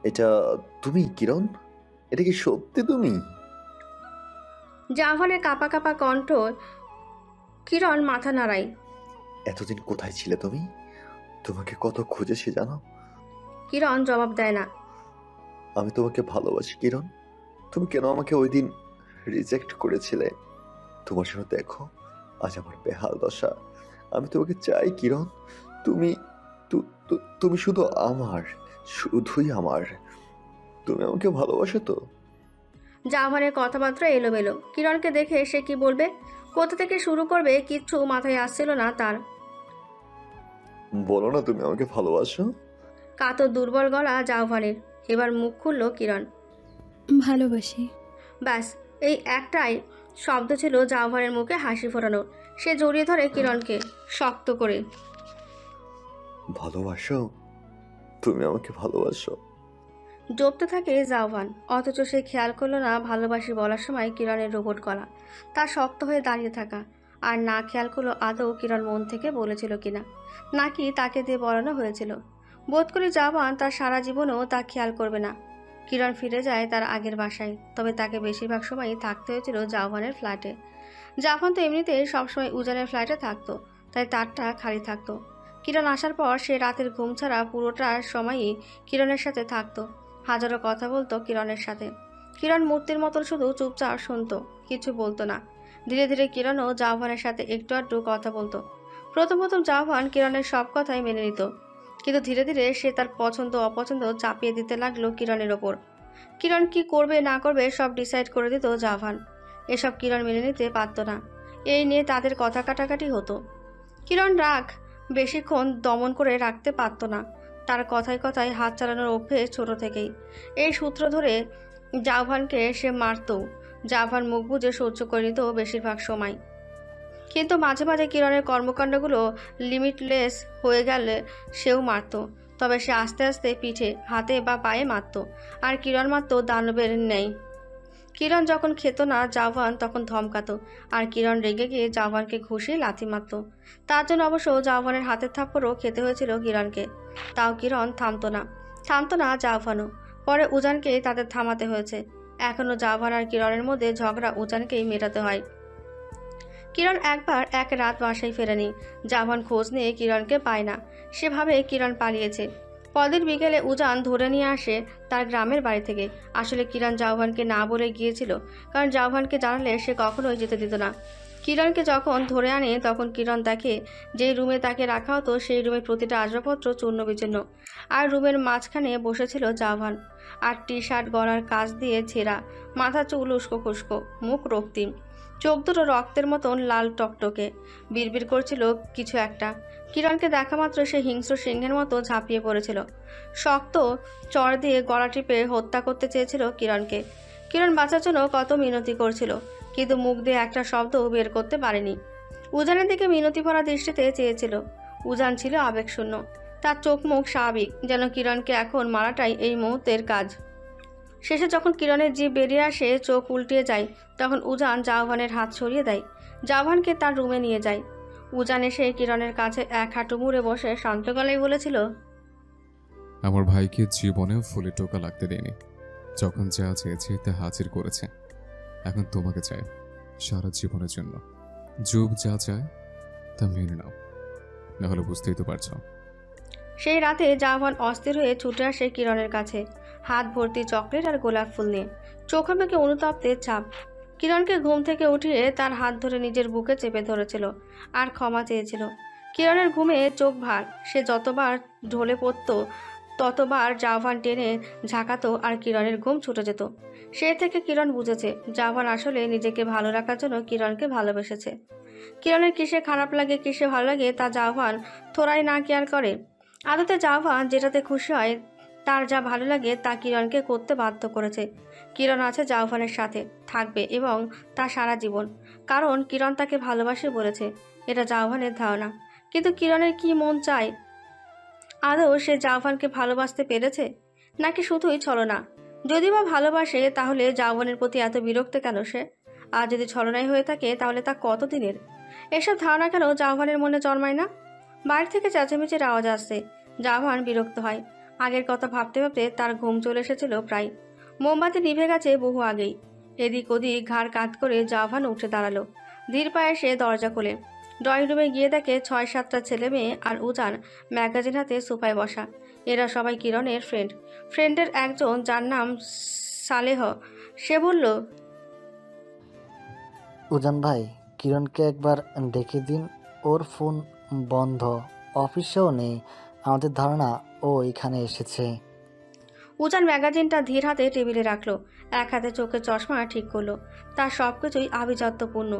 এটা তুমি? কিরণ, এটা কি সত্যি তুমি? জাভানের কাঁপা কাঁপা কণ্ঠ। কিরণ মাথা নাড়ায়। এতদিন কোথায় ছিলে তুমি? তোমাকে কত খুঁজেছি জানো? কিরণ জবাব দেয় না। আমি তোমাকে ভালোবাসি কিরণ। তুমি কেন আমাকে ওই দিন রিজেক্ট করেছিলে? তোমার জন্য দেখো আজ আমার বেহাল দশা। আমি তোমাকে চাই কিরণ। তুমি তুমি শুধু আমার, শুধুই আমার। তুমি আমাকে ভালোবাসো তো? জাভানের কথাবার্তা এলোমেলো। কিরণকে দেখে সে কি বলবে, কোথা থেকে শুরু করবে কিচ্ছু মাথায় আসছিল না তার। বলো না তুমি আমাকে ভালোবাসো। কাতর দুর্বল গলা জাভানের। এবার মুখ খুলল কিরণ। ভালোবাসি। ব্যাস, এই একটাই শব্দ ছিল জাভানের মুখে হাসি ফোটানোর। সে জড়িয়ে ধরে কিরণকে শক্ত করে। ভালোবাসো? তুমি আমাকে ভালোবাসো? জপতে থাকে জাওয়ান, অথচ সে খেয়াল করলো না ভালোবাসি বলার সময় কিরণের রোবট গলা, তার শক্ত হয়ে দাঁড়িয়ে থাকা, আর না খেয়াল করলো আদৌ কিরণ মন থেকে বলেছিল কিনা, নাকি তাকে দিয়ে বলানো হয়েছিল। বোধ করি জাওয়ান তার সারা জীবনেও তা খেয়াল করবে না। কিরণ ফিরে যায় তার আগের বাসায়, তবে তাকে বেশিরভাগ সময়ই থাকতে হয়েছিল জাওয়ানের ফ্ল্যাটে। জাওয়ান তো এমনিতেই সবসময় উজানের ফ্ল্যাটে থাকতো, তাই তারটা খালি থাকতো। কিরণ আসার পর সে রাতের ঘুম ছাড়া পুরোটা সময়ই কিরণের সাথে থাকতো, হাজারো কথা বলতো কিরণের সাথে। কিরণ মূর্তির মতন শুধু চুপচাপ শুনতো, কিছু বলতো না। ধীরে ধীরে কিরণও জাওয়ানের সাথে একটু আধটু কথা বলতো। প্রথম প্রথম জাওয়ান কিরণের সব কথাই মেনে নিত, কিন্তু ধীরে ধীরে সে তার পছন্দ অপছন্দ চাপিয়ে দিতে লাগলো কিরণের ওপর। কিরণ কি করবে না করবে সব ডিসাইড করে দিত জাওয়ান। এসব কিরণ মেনে নিতে পারত না, এই নিয়ে তাদের কথা কাটাকাটি হতো। কিরণ রাগ বেশিক্ষণ দমন করে রাখতে পারত না, তার কথায় কথায় হাত চালানোর অভ্যেস ছোট থেকেই। এই সূত্র ধরে জাওয়ানকে সে মারত। জাওয়ান মুখ বুজে সহ্য করে নিত বেশিরভাগ সময়, কিন্তু মাঝে মাঝে কিরণের কর্মকাণ্ডগুলো লিমিটলেস হয়ে গেলে সেও মারত। তবে সে আস্তে আস্তে পিঠে, হাতে বা পায়ে মারত, আর কিরণ মারত দানবের ন্যায়। কিরণ যখন খেত না জাওয়ান তখন ধমকাতো, আর কিরণ রেগে গিয়ে জাওয়ানকে ঘুষিয়ে লাথি মারত। তার জন্য অবশ্য জাওয়ানের হাতের থাপ্পড়ও খেতে হয়েছিল কিরণকে। তাও কিরণ থামতো না জাওয়ানও। পরে উজানকে তাদের থামাতে হয়েছে। এখনও জাওয়ান আর কিরণের মধ্যে ঝগড়া উজানকেই মেটাতে হয়। কিরণ একবার এক রাত বাসায় ফেরেনি। জাওয়ান খোঁজ নিয়ে কিরণকে পায় না, সেভাবে কিরণ পালিয়েছে। পরদিন বিকেলে উজান ধরে নিয়ে আসে তার গ্রামের বাড়ি থেকে। আসলে কিরণ জাওয়ানকে না বলে গিয়েছিল, কারণ জাওয়ানকে জানালে সে কখনোই যেতে দিত না। কিরণকে যখন ধরে আনে তখন কিরণ দেখে যেই রুমে তাকে রাখা হতো সেই রুমের প্রতিটা আসবাবপত্র চূর্ণ বিচূর্ণ, আর রুমের মাঝখানে বসেছিল জাওয়ান। আর টি শার্ট গলার কাজ দিয়ে ছেঁড়া, মাথা চুল উস্কো খুস্কো, মুখ রক্তিম, চোখ দুটো রক্তের মতন লাল টকটকে, বিড়বিড় করছিল কিছু একটা। কিরণকে দেখা মাত্র সে হিংস্র সিংহের মতো ঝাঁপিয়ে পড়েছিল। শক্ত চড় দিয়ে গলা টিপে হত্যা করতে চেয়েছিল কিরণকে। কিরণ বাঁচার জন্য কত মিনতি করছিল, কিন্তু মুখ দিয়ে একটা শব্দও বের করতে পারেনি। উজানের দিকে মিনতি ভরা দৃষ্টিতে চেয়েছিল। উজান ছিল আবেগশূন্য, তার চোখ মুখ স্বাভাবিক, যেন কিরণকে এখন মারাটাই এই মুহূর্তের কাজ। শেষে যখন কিরণের জিভ বেরিয়ে আসে, চোখ উল্টিয়ে যায়, তখন উজান জাওয়ানের হাত সরিয়ে দেয়, জাওয়ানকে তার রুমে নিয়ে যায়। উজান এসে কিরণের কাছে এক হাঁটু মুড়ে বসে শান্ত গলায় বলেছিল, আমার ভাইকে জীবনেও ফুলে টোকা লাগতে দেয়নি। যখন যা চেয়েছে তা হাজির করেছে। এখন তোমাকে চাই সারা জীবনের জন্য। যুগ যা চায় তা মেনে নাও, নাহলে বুঝতেই তো পারছো। সেই রাতে জাওয়ান অস্থির হয়ে ছুটে আসে কিরণের কাছে, হাত ভর্তি চকলেট আর গোলাপ ফুল নিয়ে, চোখে মুখে অনুতপ্তের ছাপ। কিরণকে ঘুম থেকে উঠিয়ে তার হাত ধরে নিজের বুকে চেপে ধরেছিল আর ক্ষমা চেয়েছিল। কিরণের ঘুমে চোখ ভার, সে যতবার ঢলে পড়ত ততবার জাওয়ান টেনে ঝাঁকাতো আর কিরণের ঘুম ছুটে যেত। সে থেকে কিরণ বুঝেছে জাওয়ান আসলে নিজেকে ভালো রাখার জন্য কিরণকে ভালোবেসেছে। কিরণের কিসে খারাপ লাগে কিসে ভালো লাগে তা জাওয়ান থোড়াই না কেয়ার করে। আদতে জাওয়ান যেটাতে খুশি হয়, তার যা ভালো লাগে তা কিরণকে করতে বাধ্য করেছে। কিরণ আছে জাওয়ানের সাথে, থাকবে এবং তা সারা জীবন, কারণ কিরণ তাকে ভালোবাসে বলেছে, এটা জাওয়ানের ধারণা। কিন্তু কিরণের কি মন চায়? আদৌ সে জাওয়ানকে ভালোবাসতে পেরেছে, নাকি শুধুই ছলনা? যদি বা ভালোবাসে তাহলে জাওয়ানের প্রতি এত বিরক্ত কেন সে? আর যদি ছলনাই হয়ে থাকে তাহলে তা কতদিনের? এসব ধারণা কেন জাওয়ানের মনে জন্মায় না? বাইরে থেকে চেঁচামেচির আওয়াজ আসছে। জাওয়ান বিরক্ত হয়। আগের কথা ভাবতে ভাবতে তার ঘুম চলে এসেছিল প্রায়। মোমবাতি নিভে গেছে বহু আগেই। এদিক ওদিক ঘাড় কাত করে জাওয়ান উঠে দাঁড়ালো। ধীর পায়ে সে দরজা খোলে। ড্রয়িং রুমে গিয়ে দেখে 6-7টা ছেলে মেয়ে আর উজান ম্যাগাজিন হাতে সোফায় বসা। এরা সবাই কিরণের ফ্রেন্ডের একজন, যার নাম সালেহ। সে বলল, উজান ভাই, কিরণকে একবার ডেকে দিন। ওর ফোন বন্ধ, অফিসেও নেই। আমাদের ধারণা ও এখানে এসেছে। উজান ম্যাগাজিনটা ধীর হাতে টেবিলে রাখলো, এক হাতে চোখের চশমা ঠিক করলো। তার সব কিছুই আভিজাত্যপূর্ণ।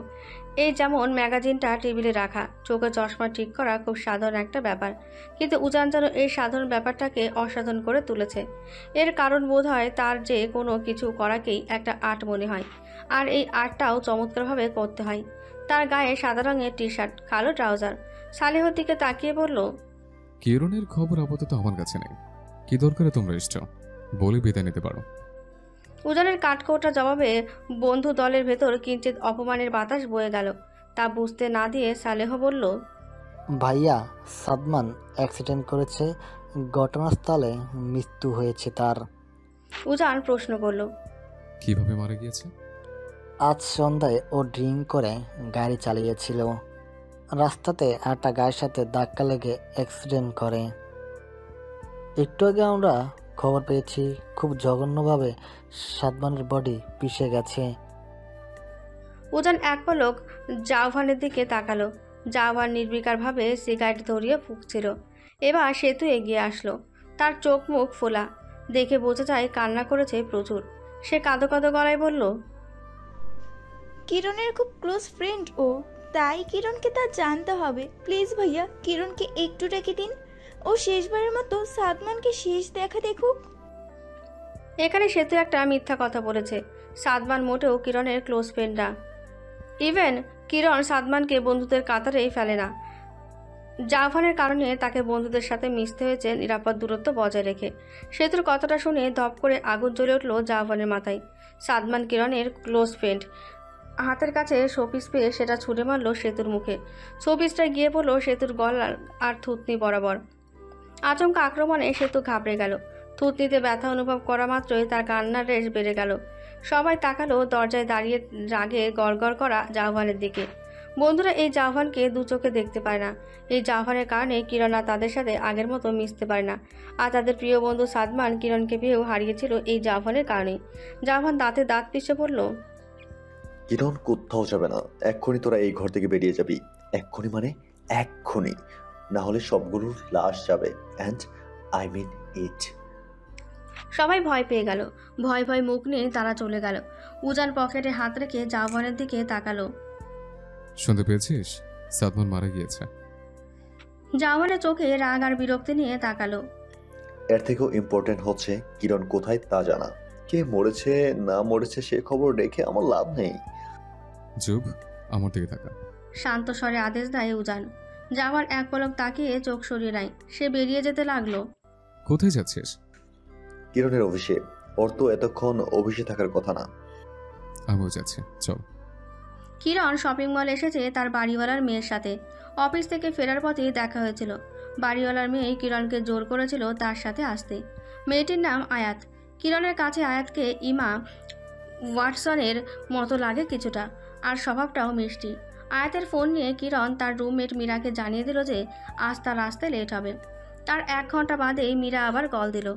এই যেমন ম্যাগাজিনটা টেবিলে রাখা, চোখের চশমা ঠিক করা খুব সাধারণ একটা ব্যাপার, কিন্তু উজান যেন এই সাধারণ ব্যাপারটাকে অসাধারণ করে তুলেছে। এর কারণ বোধ হয় তার যে কোনো কিছু করাকেই একটা আর্ট মনে হয়, আর এই আর্টটাও চমৎকারভাবে করতে হয়। তার গায়ে সাদা রঙের টি শার্ট, কালো ট্রাউজার। সালেহর দিকে তাকিয়ে বলল, কিরণের খবর আপাতত আমার কাছে নেই। কি দরকারে তোমরা এসছো বলে বিদায় নিতে পারো। উজানের কাঠকোটা জবাবে বন্ধু দলের ভেতর কিঞ্চিত অপমানের বাতাস বয়ে গেল। তা বুঝতে না দিয়ে সালেহ বলল, ভাইয়া, সাদমান অ্যাক্সিডেন্ট করেছে, ঘটনাস্থলে মৃত্যু হয়েছে তার। উজান প্রশ্ন করল, কিভাবে মারা গিয়েছে? আজ সন্ধ্যায় ও ড্রিঙ্ক করে গাড়ি চালিয়েছিল। রাস্তাতে একটা গাড়ির সাথে ধাক্কা লেগে অ্যাক্সিডেন্ট করে। একটু আগে আমরা খবর পেয়েছি খুব জঘন্যভাবে সাদমানের বডি পিষে গেছে। উজান এক পলক জাওভানের দিকে তাকালো। জাওভান নির্বিকারভাবে সিগারেট ধরিয়ে ফুঁকছিল। এবার সেতু এগিয়ে আসলো। তার চোখ মুখ ফোলা, দেখে বোঝা যায় কান্না করেছে প্রচুর। সে কাঁদো কাঁদো গলায় বলল, কিরণের খুব ক্লোজ ফ্রেন্ড ও, তাই কিরণকে তা জানতে হবে। প্লিজ ভাইয়া, কিরণকে একটু ডেকে দিন। ও শেষবারের মতো সাদমানকে শেষ দেখা দেখুক। এখানে সেতু একটা মিথ্যা কথা বলেছে। সাদমান মোটেও কিরণের ক্লোজ ফ্রেন্ড না। ইভেন কিরণ সাদমানকে বন্ধুদের কাতারেই ফেলে না। জাওভানের কারণে তাকে বন্ধুদের সাথে মিশতে হয়েছে নিরাপদ দূরত্ব বজায় রেখে। সেতুর কথাটা শুনে ধপ করে আগুন জ্বলে উঠল জাওভানের মাথায়। সাদমান কিরণের ক্লোজ ফ্রেন্ড। হাতের কাছে শোপিস পেয়ে সেটা ছুঁড়ে মারল সেতুর মুখে। শোপিসটা গিয়ে পড়ল সেতুর গলা আর থুতনি বরাবর। আচমকা আক্রমণে সেতু ঘাবড়ে গেল। থুতনিতে ব্যথা অনুভব করা মাত্রই তার কান্নার রেশ বেড়ে গেল। সবাই তাকালো দরজায় দাঁড়িয়ে রাগে গড়গড় করা জাওভানের দিকে। বন্ধুরা এই জাওভানকে দু চোখে দেখতে পায় না। এই জাওভানের কারণে কিরণ আর তাদের সাথে আগের মতো মিশতে পারে না। আর তাদের প্রিয় বন্ধু সাদমান কিরণকে পেয়েও হারিয়েছিল এই জাওভানের কারণেই। জাওভান দাঁতে দাঁত পিষে পড়ল, কিরণ কোথাও যাবে না। এক্ষুনি তোরা এই ঘর থেকে বেরিয়ে যাবি। এক্ষুনি মানে এক্ষুনি, না হলে সবগুলোর লাশ যাবে। অ্যান্ড আই মিন ইট। সবাই ভয় পেয়ে গেল। ভয় ভয় মুখ নিয়ে তারা চলে গেল। উজান পকেটে হাত রেখে জাওভানের দিকে তাকালো। শুনতে পেয়েছিস? সাদমান মারা গিয়েছে। জাওভানের চোখে রাগ আর বিরক্তি নিয়ে তাকালো। এর থেকেও ইম্পর্টেন্ট হচ্ছে কিরণ কোথায় তা জানা। কে মরেছে না মরেছে সে খবর রেখে আমার লাভ নেই। যুব, আমার দিকে তাকা। শান্ত স্বরে আদেশ দেয় উজান। জাওয়ান এক পলক তাকিয়ে চোখ সরিয়ে নেয়। সে বেরিয়ে যেতে লাগলো। কোথায় যাচ্ছিস? কিরণের অফিসে। ওর তো এতক্ষণ অফিসে থাকার কথা না। আমিও যাচ্ছি, চল। কিরণ শপিং মল এসেছে তার বাড়িওয়ালার মেয়ের সাথে। অফিস থেকে ফেরার পথে দেখা হয়েছিল। বাড়িওয়ালার মেয়ে কিরণকে জোর করেছিল তার সাথে আসতে। মেয়েটির নাম আয়াত। কিরণের কাছে আয়াতকে ইমা ওয়াটসনের মতো লাগে কিছুটা, আর স্বভাবটাও মিষ্টি। আয়াতের ফোন নিয়ে কিরণ তার রুমমেট মীরাকে জানিয়ে দিল যে আজ তার আসতে লেট হবে। তার 1 ঘন্টা বাদেই মীরা আবার কল দিল।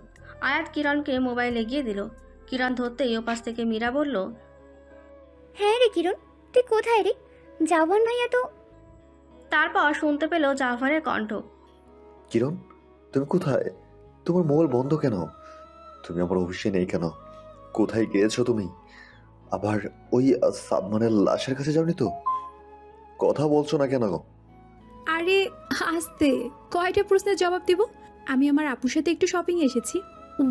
আয়াত কিরণকে মোবাইল এগিয়ে দিল। কিরণ ধরতেই ওপাশ থেকে মীরা বলল, হ্যাঁ রে কিরণ, তুই কোথায় রে? জাওয়ান ভাইয়া তো। তারপর শুনতে পেল জাফরের কণ্ঠ। কিরণ, তুমি কোথায়? তোমার মোবাইল বন্ধ কেন? তুমি আমার অফিসে নেই কেন? কোথায় গিয়েছো তুমি? আবার ওই সাদমানের লাশের কাছে যাওনি তো? কথা বলছো না কেন? আরে আস্তে, কয়টা প্রশ্নের জবাব দিব? আমি আমার আপুর সাথে একটু শপিং এসেছি।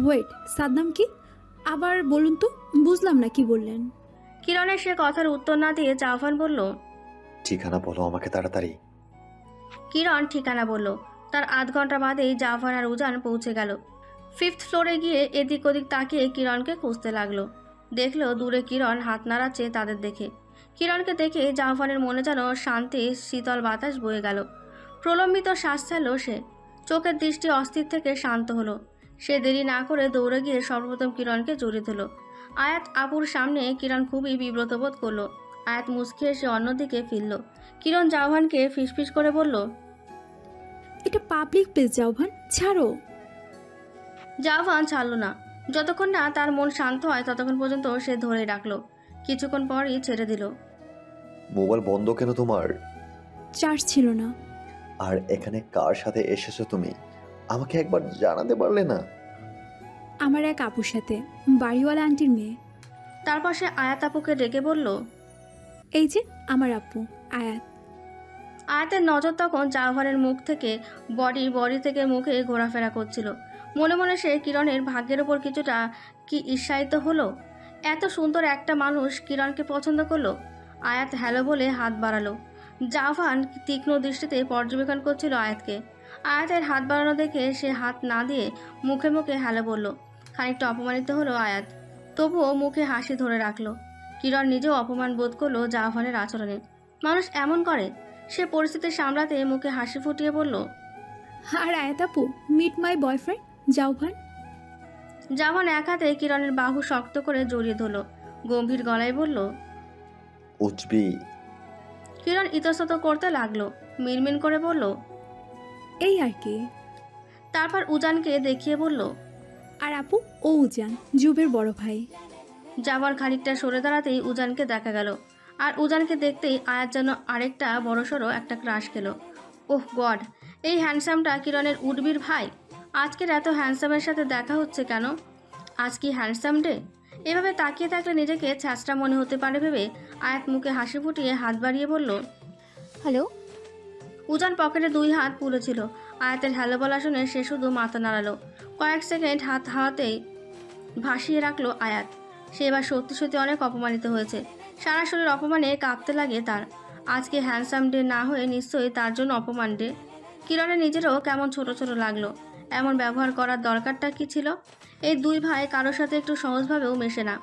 ওয়েট, সাদনাম কি? আবার বলুন তো, বুঝলাম না কি বললেন। কিরণের সে কথার উত্তর না দিয়ে জাফর বলল, ঠিকানা বলো আমাকে তাড়াতাড়ি। কিরণ ঠিকানা বলল। তার 8 ঘন্টা বাদেই জাফর আর উজান পৌঁছে গেল। 5th ফ্লোরে গিয়ে এদিক ওদিক তাকিয়ে কিরণকে খুঁজতে লাগলো। দেখলো দূরে কিরণ হাত নাড়াচ্ছে তাদের দেখে। কিরণকে দেখে জাফরের মনে যেন শান্তি শীতল বাতাস বয়ে গেল। প্রলম্বিত শ্বাস ছাড়ল সে। চোখের দৃষ্টি অস্থির থেকে শান্ত হলো। সে দেরি না করে দৌড়ে গিয়ে সর্বপ্রথম কিরণকে জড়িয়ে ধরল। আয়াত আপুর সামনে কিরণ খুবই বিব্রত বোধ করলো। আয়াত মুচকি এসে অন্যদিকে ফিরল। কিরণ জাওহানকে ফিসফিস করে বলল, এটা পাবলিক প্লেস জাওহান, ছাড়ো। জাওহান ছাড়ল না। যতক্ষণ না তার মন শান্ত হয় ততক্ষণ পর্যন্ত সে ধরে রাখলো। কিছুক্ষণ পরই ছেড়ে দিল। মোবাইল বন্ধ কেন তোমার? চার্জ ছিল না। আর এখানে কার সাথে এসেছো তুমি? আমাকে একবার জানাতে পারলে না? আমার এক আপুর সাথে, বাড়িওয়ালা আন্টির মেয়ে। তারপর সে আয়াত আপুকে ডেকে বলল, এই যে আমার আপু আয়াত। আয়াতের নজর তখন জাওহারের মুখ থেকে বডি থেকে মুখে ঘোরাফেরা করছিল। মনে মনে সে কিরণের ভাগ্যের ওপর কিছুটা কি ঈর্ষায়িত হলো। এত সুন্দর একটা মানুষ কিরণকে পছন্দ করলো। আয়াত হ্যালো বলে হাত বাড়ালো। জাওহান তীক্ষ্ণ দৃষ্টিতে পর্যবেক্ষণ করছিল আয়াতকে। আয়াতের হাত বাড়ানো দেখে সে হাত না দিয়ে মুখে মুখে হ্যালো বলল। খানিকটা অপমানিত হলো আয়াত, তবুও মুখে হাসি ধরে রাখলো। কিরণ নিজেও অপমান বোধ করলো জাভানের আচরণে। মানুষ এমন করে? সে পরিস্থিতি সামলাতে মুখে হাসি ফুটিয়ে বলল, আর আয়াত আপু, মিট মাই বয়ফ্রেন্ড জাওভান। জাভান এক হাতে কিরণের বাহু শক্ত করে জড়িয়ে ধরল, গম্ভীর গলায় বলল। উঠবি? কিরণ ইতস্তত করতে লাগলো, মিনমিন করে বলল, এই আর কি। তারপর উজানকে দেখিয়ে বলল, আর আপু, ও উজান, জুবের বড় ভাই। জাভান খানিকটা সরে দাঁড়াতেই উজানকে দেখা গেল। আর উজানকে দেখতেই আয়াত যেন আরেকটা বড়সড় একটা ক্রাশ খেলো। ওহ গড, এই হ্যান্ডসামটা কিরণের উডবির ভাই। আজকের এত হ্যান্ডসামের সাথে দেখা হচ্ছে কেন? আজ কি হ্যান্ডসাম ডে? এভাবে তাকিয়ে থাকলে নিজেকে ছ্যাঁচড়া মনে হতে পারে ভেবে আয়াত মুখে হাসি ফুটিয়ে হাত বাড়িয়ে বলল, হ্যালো। উজান পকেটে 2 হাত পুড়েছিল। আয়াতের হ্যালো বলা শুনে সে শুধু মাথা নাড়ালো। কয়েক সেকেন্ড হাত হাওয়াতেই ভাসিয়ে রাখলো আয়াত। সে এবার সত্যি সত্যি অনেক অপমানিত হয়েছে। সারা শরীর অপমানে কাঁপতে লাগে তার। আজকে হ্যান্ডসাম ডে না হয়ে নিশ্চয়ই তার জন্য অপমান ডে। কিরণের নিজেরও কেমন ছোট ছোট লাগলো। এমন ব্যবহার করার দরকারটা কি ছিল? এই 2 ভাই কারোর সাথে একটু সহজভাবেও মেশে না।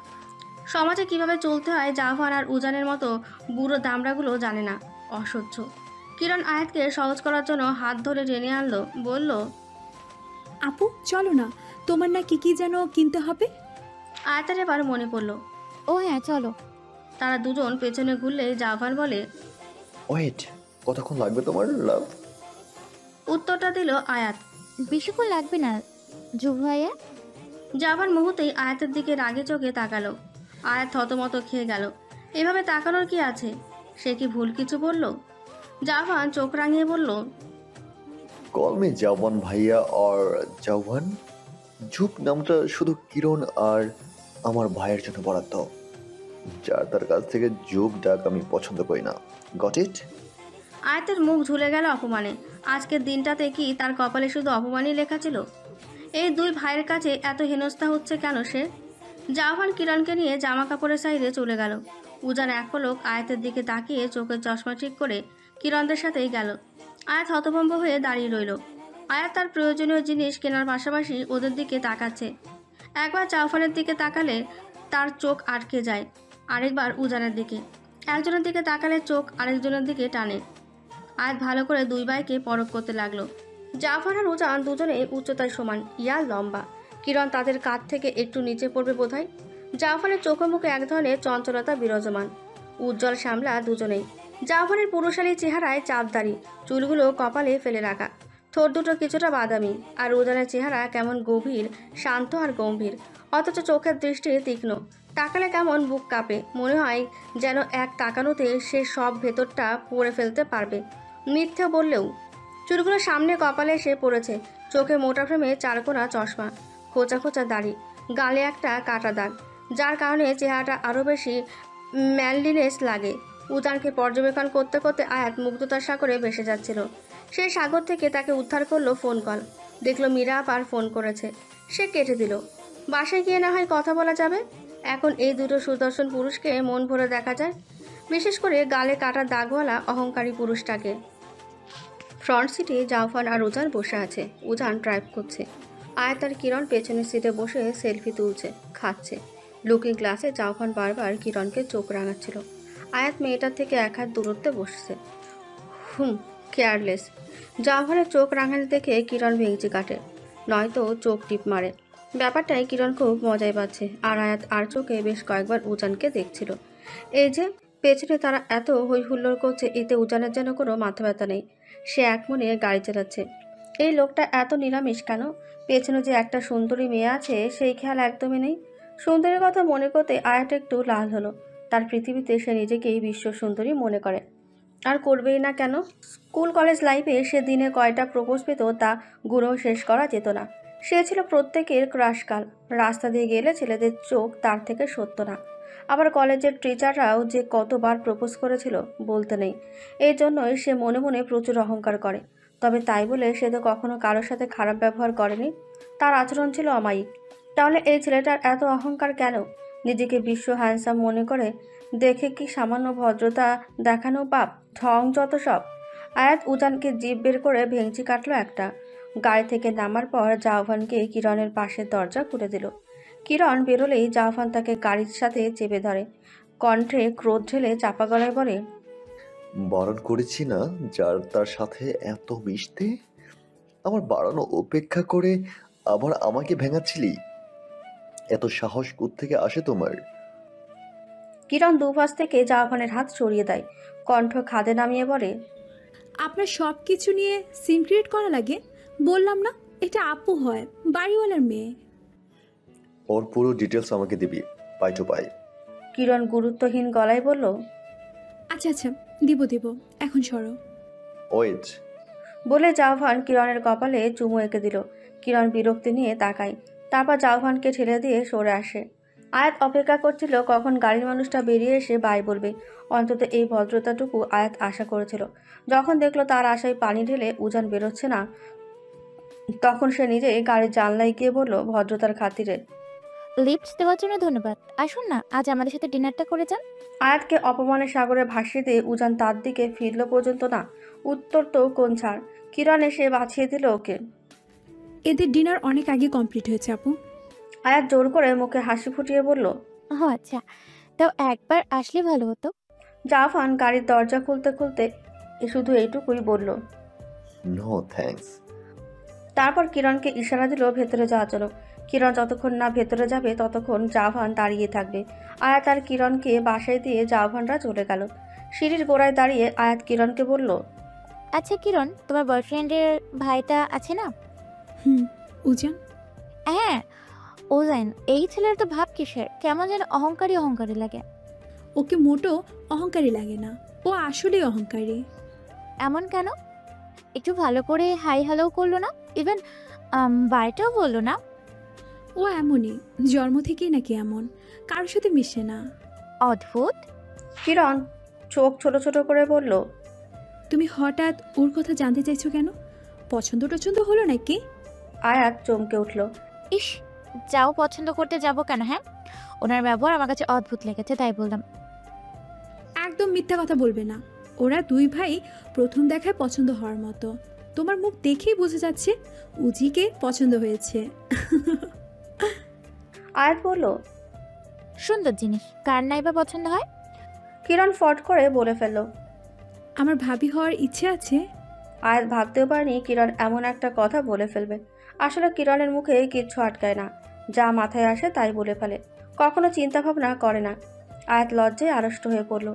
সমাজে কিভাবে চলতে হয় জাভান আর উজানের মতো বুড়ো দামড়াগুলো জানে না। অসহ্য। কিরণ আয়াতকে সহজ করার জন্য হাত ধরে টেনে আনলো, বলল, আপু চলো না, তোমার না কি কি যেন কিনতে হবে। আয়াতের এবার মনে পড়ল। ও হ্যাঁ চলো। তারা দুজন পেছনে ঘুরলে জাভান বলে, ওয়েট, কতক্ষণ লাগবে তোমার লাভ? উত্তরটা দিল আয়াত। বেশিক্ষণ লাগবে না জুব ভাইয়া। জাভান মুহূর্তেই আয়াতের দিকে রাগে চোখে তাকালো। আয়াত থতমত খেয়ে গেল। এভাবে তাকানোর কি আছে? সে কি ভুল কিছু বলল? জাভান চোখ রাঙিয়ে বলল, কল মি জাওয়ান ভাইয়া অর জাওয়ান। ঝুপ নামটা শুধু কিরণ আর আমার ভাইয়ের জন্য বরাদ্দ। যার তার কাছ থেকে ঝুপ ডাক আমি পছন্দ করি না। Got it? আয়াতের মুখ ঝুলে গেল অপমানে। আজকের দিনটাতে কি তার কপালে শুধু অপমানই লেখা ছিল? এই 2 ভাইয়ের কাছে এত হেনস্থা হচ্ছে কেন সে? জাভান কিরণকে নিয়ে জামা কাপড়ের সাইডে চলে গেল। উজান এক পলক আয়াতের দিকে তাকিয়ে চোখের চশমা ঠিক করে কিরণদের সাথেই গেল। আয়াত হতভম্ব হয়ে দাঁড়িয়ে রইল। আয়াত তার প্রয়োজনীয় জিনিস কেনার পাশাপাশি ওদের দিকে তাকাচ্ছে। একবার জাফরের দিকে তাকালে তার চোখ আটকে যায়, আরেকবার উজানের দিকে। একজনের দিকে তাকালে চোখ আরেকজনের দিকে টানে। আয়াত ভালো করে 2 ভাইকে পরখ করতে লাগলো। জাফর আর উজান দুজনেই উচ্চতায় সমান, ইয়ার লম্বা। কিরণ তাদের কাঁধ থেকে একটু নিচে পড়বে বোধহয়। জাফরের চোখে মুখে এক ধরনের চঞ্চলতা বিরাজমান। উজ্জ্বল শ্যামলা দুজনেই। জাফরের পুরুষালী চেহারায় চাপদারি, চুলগুলো কপালে ফেলে রাখা, ঠোঁট দুটো কিছুটা বাদামি। আর উজানের চেহারা কেমন গভীর, শান্ত আর গম্ভীর, অথচ চোখের দৃষ্টি তীক্ষ্ণ। তাকালে কেমন বুক কাঁপে, মনে হয় যেন এক তাকানোতে সে সব ভেতরটা পড়ে ফেলতে পারবে। মিথ্যে বললেও। চুলগুলো সামনে কপালে এসে পড়েছে, চোখে মোটা ফ্রেমে 4 কোনা চশমা, খোঁচা খোঁচা দাড়ি, গালে একটা কাটা দাগ, যার কারণে চেহারাটা আরও বেশি ম্যানলিনেস লাগে। উজানকে পর্যবেক্ষণ করতে করতে আয়াত মুগ্ধতার সাগরে ভেসে যাচ্ছিল। সেই সাগর থেকে তাকে উদ্ধার করলো ফোন কল। দেখলো মীরা আবার ফোন করেছে। সে কেটে দিল। বাসায় গিয়ে না হয় কথা বলা যাবে। এখন এই দুটো সুদর্শন পুরুষকে মন ভরে দেখা যায়, বিশেষ করে গালে কাটা দাগওয়ালা অহংকারী পুরুষটাকে। ফ্রন্ট সিটে জাফর আর উজান বসে আছে। উজান ড্রাইভ করছে। আয়াত আর কিরণ পেছনের সিটে বসে সেলফি তুলছে, খাচ্ছে। লুকিং গ্লাসে জাফর বারবার কিরণকে চোখ রাঙাচ্ছিল। আয়াত মেয়েটার থেকে 1 হাত দূরত্বে বসছে। কেয়ারলেস। জাফরের চোখ রাঙানি দেখে কিরণ ভেঙচি কাটে, নয়তো চোখ টিপ মারে। ব্যাপারটাই কিরণ খুব মজাই পাচ্ছে। আর আয়াত আর চোখে বেশ কয়েকবার উজানকে দেখছিল। এই যে পেছনে তারা এত হই হুল্লোড় করছে, এতে উজানের যেন কোনো মাথা ব্যথা নেই। সে এক মনে গাড়ি চালাচ্ছে। এই লোকটা এত নিরামিষ কেন? পেছনে যে একটা সুন্দরী মেয়ে আছে সেই খেয়াল একদমই নেই। সুন্দরীর কথা মনে করতে আয়াত একটু লাল হলো। তার পৃথিবীতে সে নিজেকেই বিশ্ব সুন্দরী মনে করে, আর করবেই না কেন? স্কুল কলেজ লাইফে সে দিনে কয়টা প্রপোজ পেত তা গুণও শেষ করা যেত না। সে ছিল প্রত্যেকের ক্রাশকাল। রাস্তা দিয়ে গেলে ছেলেদের চোখ তার থেকে সরত না। আবার কলেজের টিচাররাও যে কতবার প্রপোজ করেছিল বলতে নেই। এই জন্যই সে মনে মনে প্রচুর অহংকার করে। তবে তাই বলে সে তো কখনো কারোর সাথে খারাপ ব্যবহার করেনি। তার আচরণ ছিল অমায়িক। তাহলে এই ছেলেটার এত অহংকার কেন? নিজেকে বিশ্ব হ্যান্ডসাম মনে করে। দেখে কি সামান্য ভদ্রতা দেখানো পাপ? ঢং যত সব। আয়াত উজানকে জিভ বের করে ভেঙচি কাটলো একটা। গাড়ি থেকে নামার পর জাওভানকে কিরণের পাশের দরজা খুলে দিল। কিরণ বেরোলেই জাওভান তাকে গাড়ির সাথে চেপে ধরে, কণ্ঠে ক্রোধ ঢেলে চাপা গলায় বলে, বারণ করেছি না যার তার সাথে এত মিশতে? আমার বাড়ানো উপেক্ষা করে আবার আমাকে ভেঙাচ্ছিলি? এত সাহস কোত্থেকে আসে তোমার? কিরণ দুপাশ থেকে জাওভানের হাত সরিয়ে দেয়, কণ্ঠ খাদে নামিয়ে বলে, আপনার সব কিছু নিয়ে সিন ক্রিয়েট করা লাগে? বললাম না এটা আপু হয়, বাড়িওয়ালার মেয়ে। ওর পুরো ডিটেলস আমাকে দিবি, পাই টু পাই। কিরণ গুরুত্বহীন গলায় বলল, আচ্ছা আচ্ছা, দিব এখন সরো। ওয়েট। বলে জাওভান কিরণের কপালে চুমু এঁকে দিল। কিরণ বিরক্তি নিয়ে তাকায়, তারপর জাওভানকে ঠেলে দিয়ে সরে আসে। আয়াত অপেক্ষা করছিল কখন গাড়ির মানুষটা বেরিয়ে এসে বাই বলবে। অন্তত এই ভদ্রতাটুকু আয়াত আশা করেছিল। যখন দেখলো তার আশায় পানি ঢেলে উজান বেরোচ্ছে না, তখন সে নিজে গাড়ির জানলায় গিয়ে বলল ভদ্রতার খাতিরে, লিফট দেওয়ার জন্য ধন্যবাদ। আসুন না, আজ আমাদের সাথে ডিনারটা করে যান। আয়াতকে অপমানের সাগরে ভাসিয়ে দিয়ে উজান তার দিকে ফিরল পর্যন্ত না। উত্তর তো কোন ছাড়। কিরণ এসে বাঁচিয়ে দিল ওকে। এদের ডিনার অনেক আগে কমপ্লিট হয়েছে আপু। আয়াত জোর করে মুখে হাসি ফুটিয়ে বলল, ও আচ্ছা, তাও একবার আসলে ভালো হতো। জাফান গাড়ির দরজা খুলতে খুলতে শুধু এইটুকুই বলল। No thanks. তারপর কিরণকে ইশারা দিল ভেতরে যাওয়ার জন্য। কিরণ যতক্ষণ না ভেতরে যাবে ততক্ষণ জাভান দাঁড়িয়ে থাকবে। আয়াত আর কিরণকে বাসায় দিয়ে জাভানরা চলে গেল। সিঁড়ির গোড়ায় দাঁড়িয়ে আয়াত কিরণকে বলল, আচ্ছা কিরণ, তোমার বয়ফ্রেন্ডের ভাইটা আছে না? উজান? হ্যাঁ ওজান। এই ছেলের তো ভাব কিসের, কেমন যেন অহংকারী অহংকারী লাগে। ওকে মোটো অহংকারী লাগে না, ও আসলেই অহংকারী। এমন কেন? একটু ভালো করে হাই হ্যালো করলো না? ইভেন বাড়িটাও বললো না? ও এমনই, জন্ম থেকেই নাকি এমন, কারোর সাথে মিশে না। অদ্ভুত। কিরণ চোখ ছোট ছোট করে বলল, তুমি হঠাৎ ওর কথা জানতে চাইছো কেন? পছন্দ টছন্দ হলো নাকি? আয়াত চমকে উঠল। ইস, যাও, পছন্দ করতে যাব কেন? হ্যাঁ, ওনার ব্যবহার আমার কাছে অদ্ভুত লেগেছে, তাই বললাম। একদম মিথ্যা কথা বলবে না। ওরা দুই ভাই প্রথম দেখায় পছন্দ হওয়ার মতো। তোমার মুখ দেখেই বোঝা যাচ্ছে উজিকে পছন্দ হয়েছে। আয়াত বলল, সুন্দর জিনিস কার নাই বা পছন্দ হয়? কিরণ ফট করে বলে ফেলল, আমার ভাবি হওয়ার ইচ্ছে আছে। আয়াত ভাবতেও পারেনি কিরণ এমন একটা কথা বলে ফেলবে। আসলে কিরণের মুখে কিচ্ছু আটকায় না, যা মাথায় আসে তাই বলে ফেলে, কখনো চিন্তা ভাবনা করে না। আয়াত লজ্জায় আড়ষ্ট হয়ে পড়ল।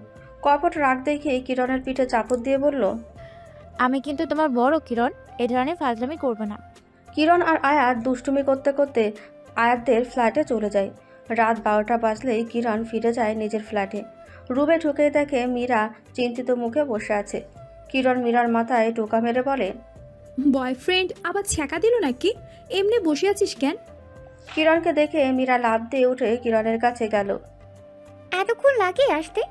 কপট রাগ দেখে কিরণের পিঠে চাপড় দিয়ে বলল, আমি কিন্তু তোমার বড় কিরণ, এ ধরনের ফাজলামি করবে না। কিরণ আর আয়াত দুষ্টুমি করতে করতে আয়াতদের ফ্ল্যাটে চলে যায়। রাত 12টা বাজলেই কিরণ ফিরে যায় নিজের ফ্ল্যাটে। রুমে ঢুকে দেখে মীরা চিন্তিত মুখে বসে আছে। কিরণ মীরার মাথায় টোকা মেরে বলে, বয়ফ্রেন্ড আবার ছ্যাঁকা দিল নাকি? এমনি বসে আছিস কেন? কিরণকে দেখে মীরা লাফ দিয়ে উঠে কিরণের কাছে গেল। এতক্ষণ লাগে আসতে?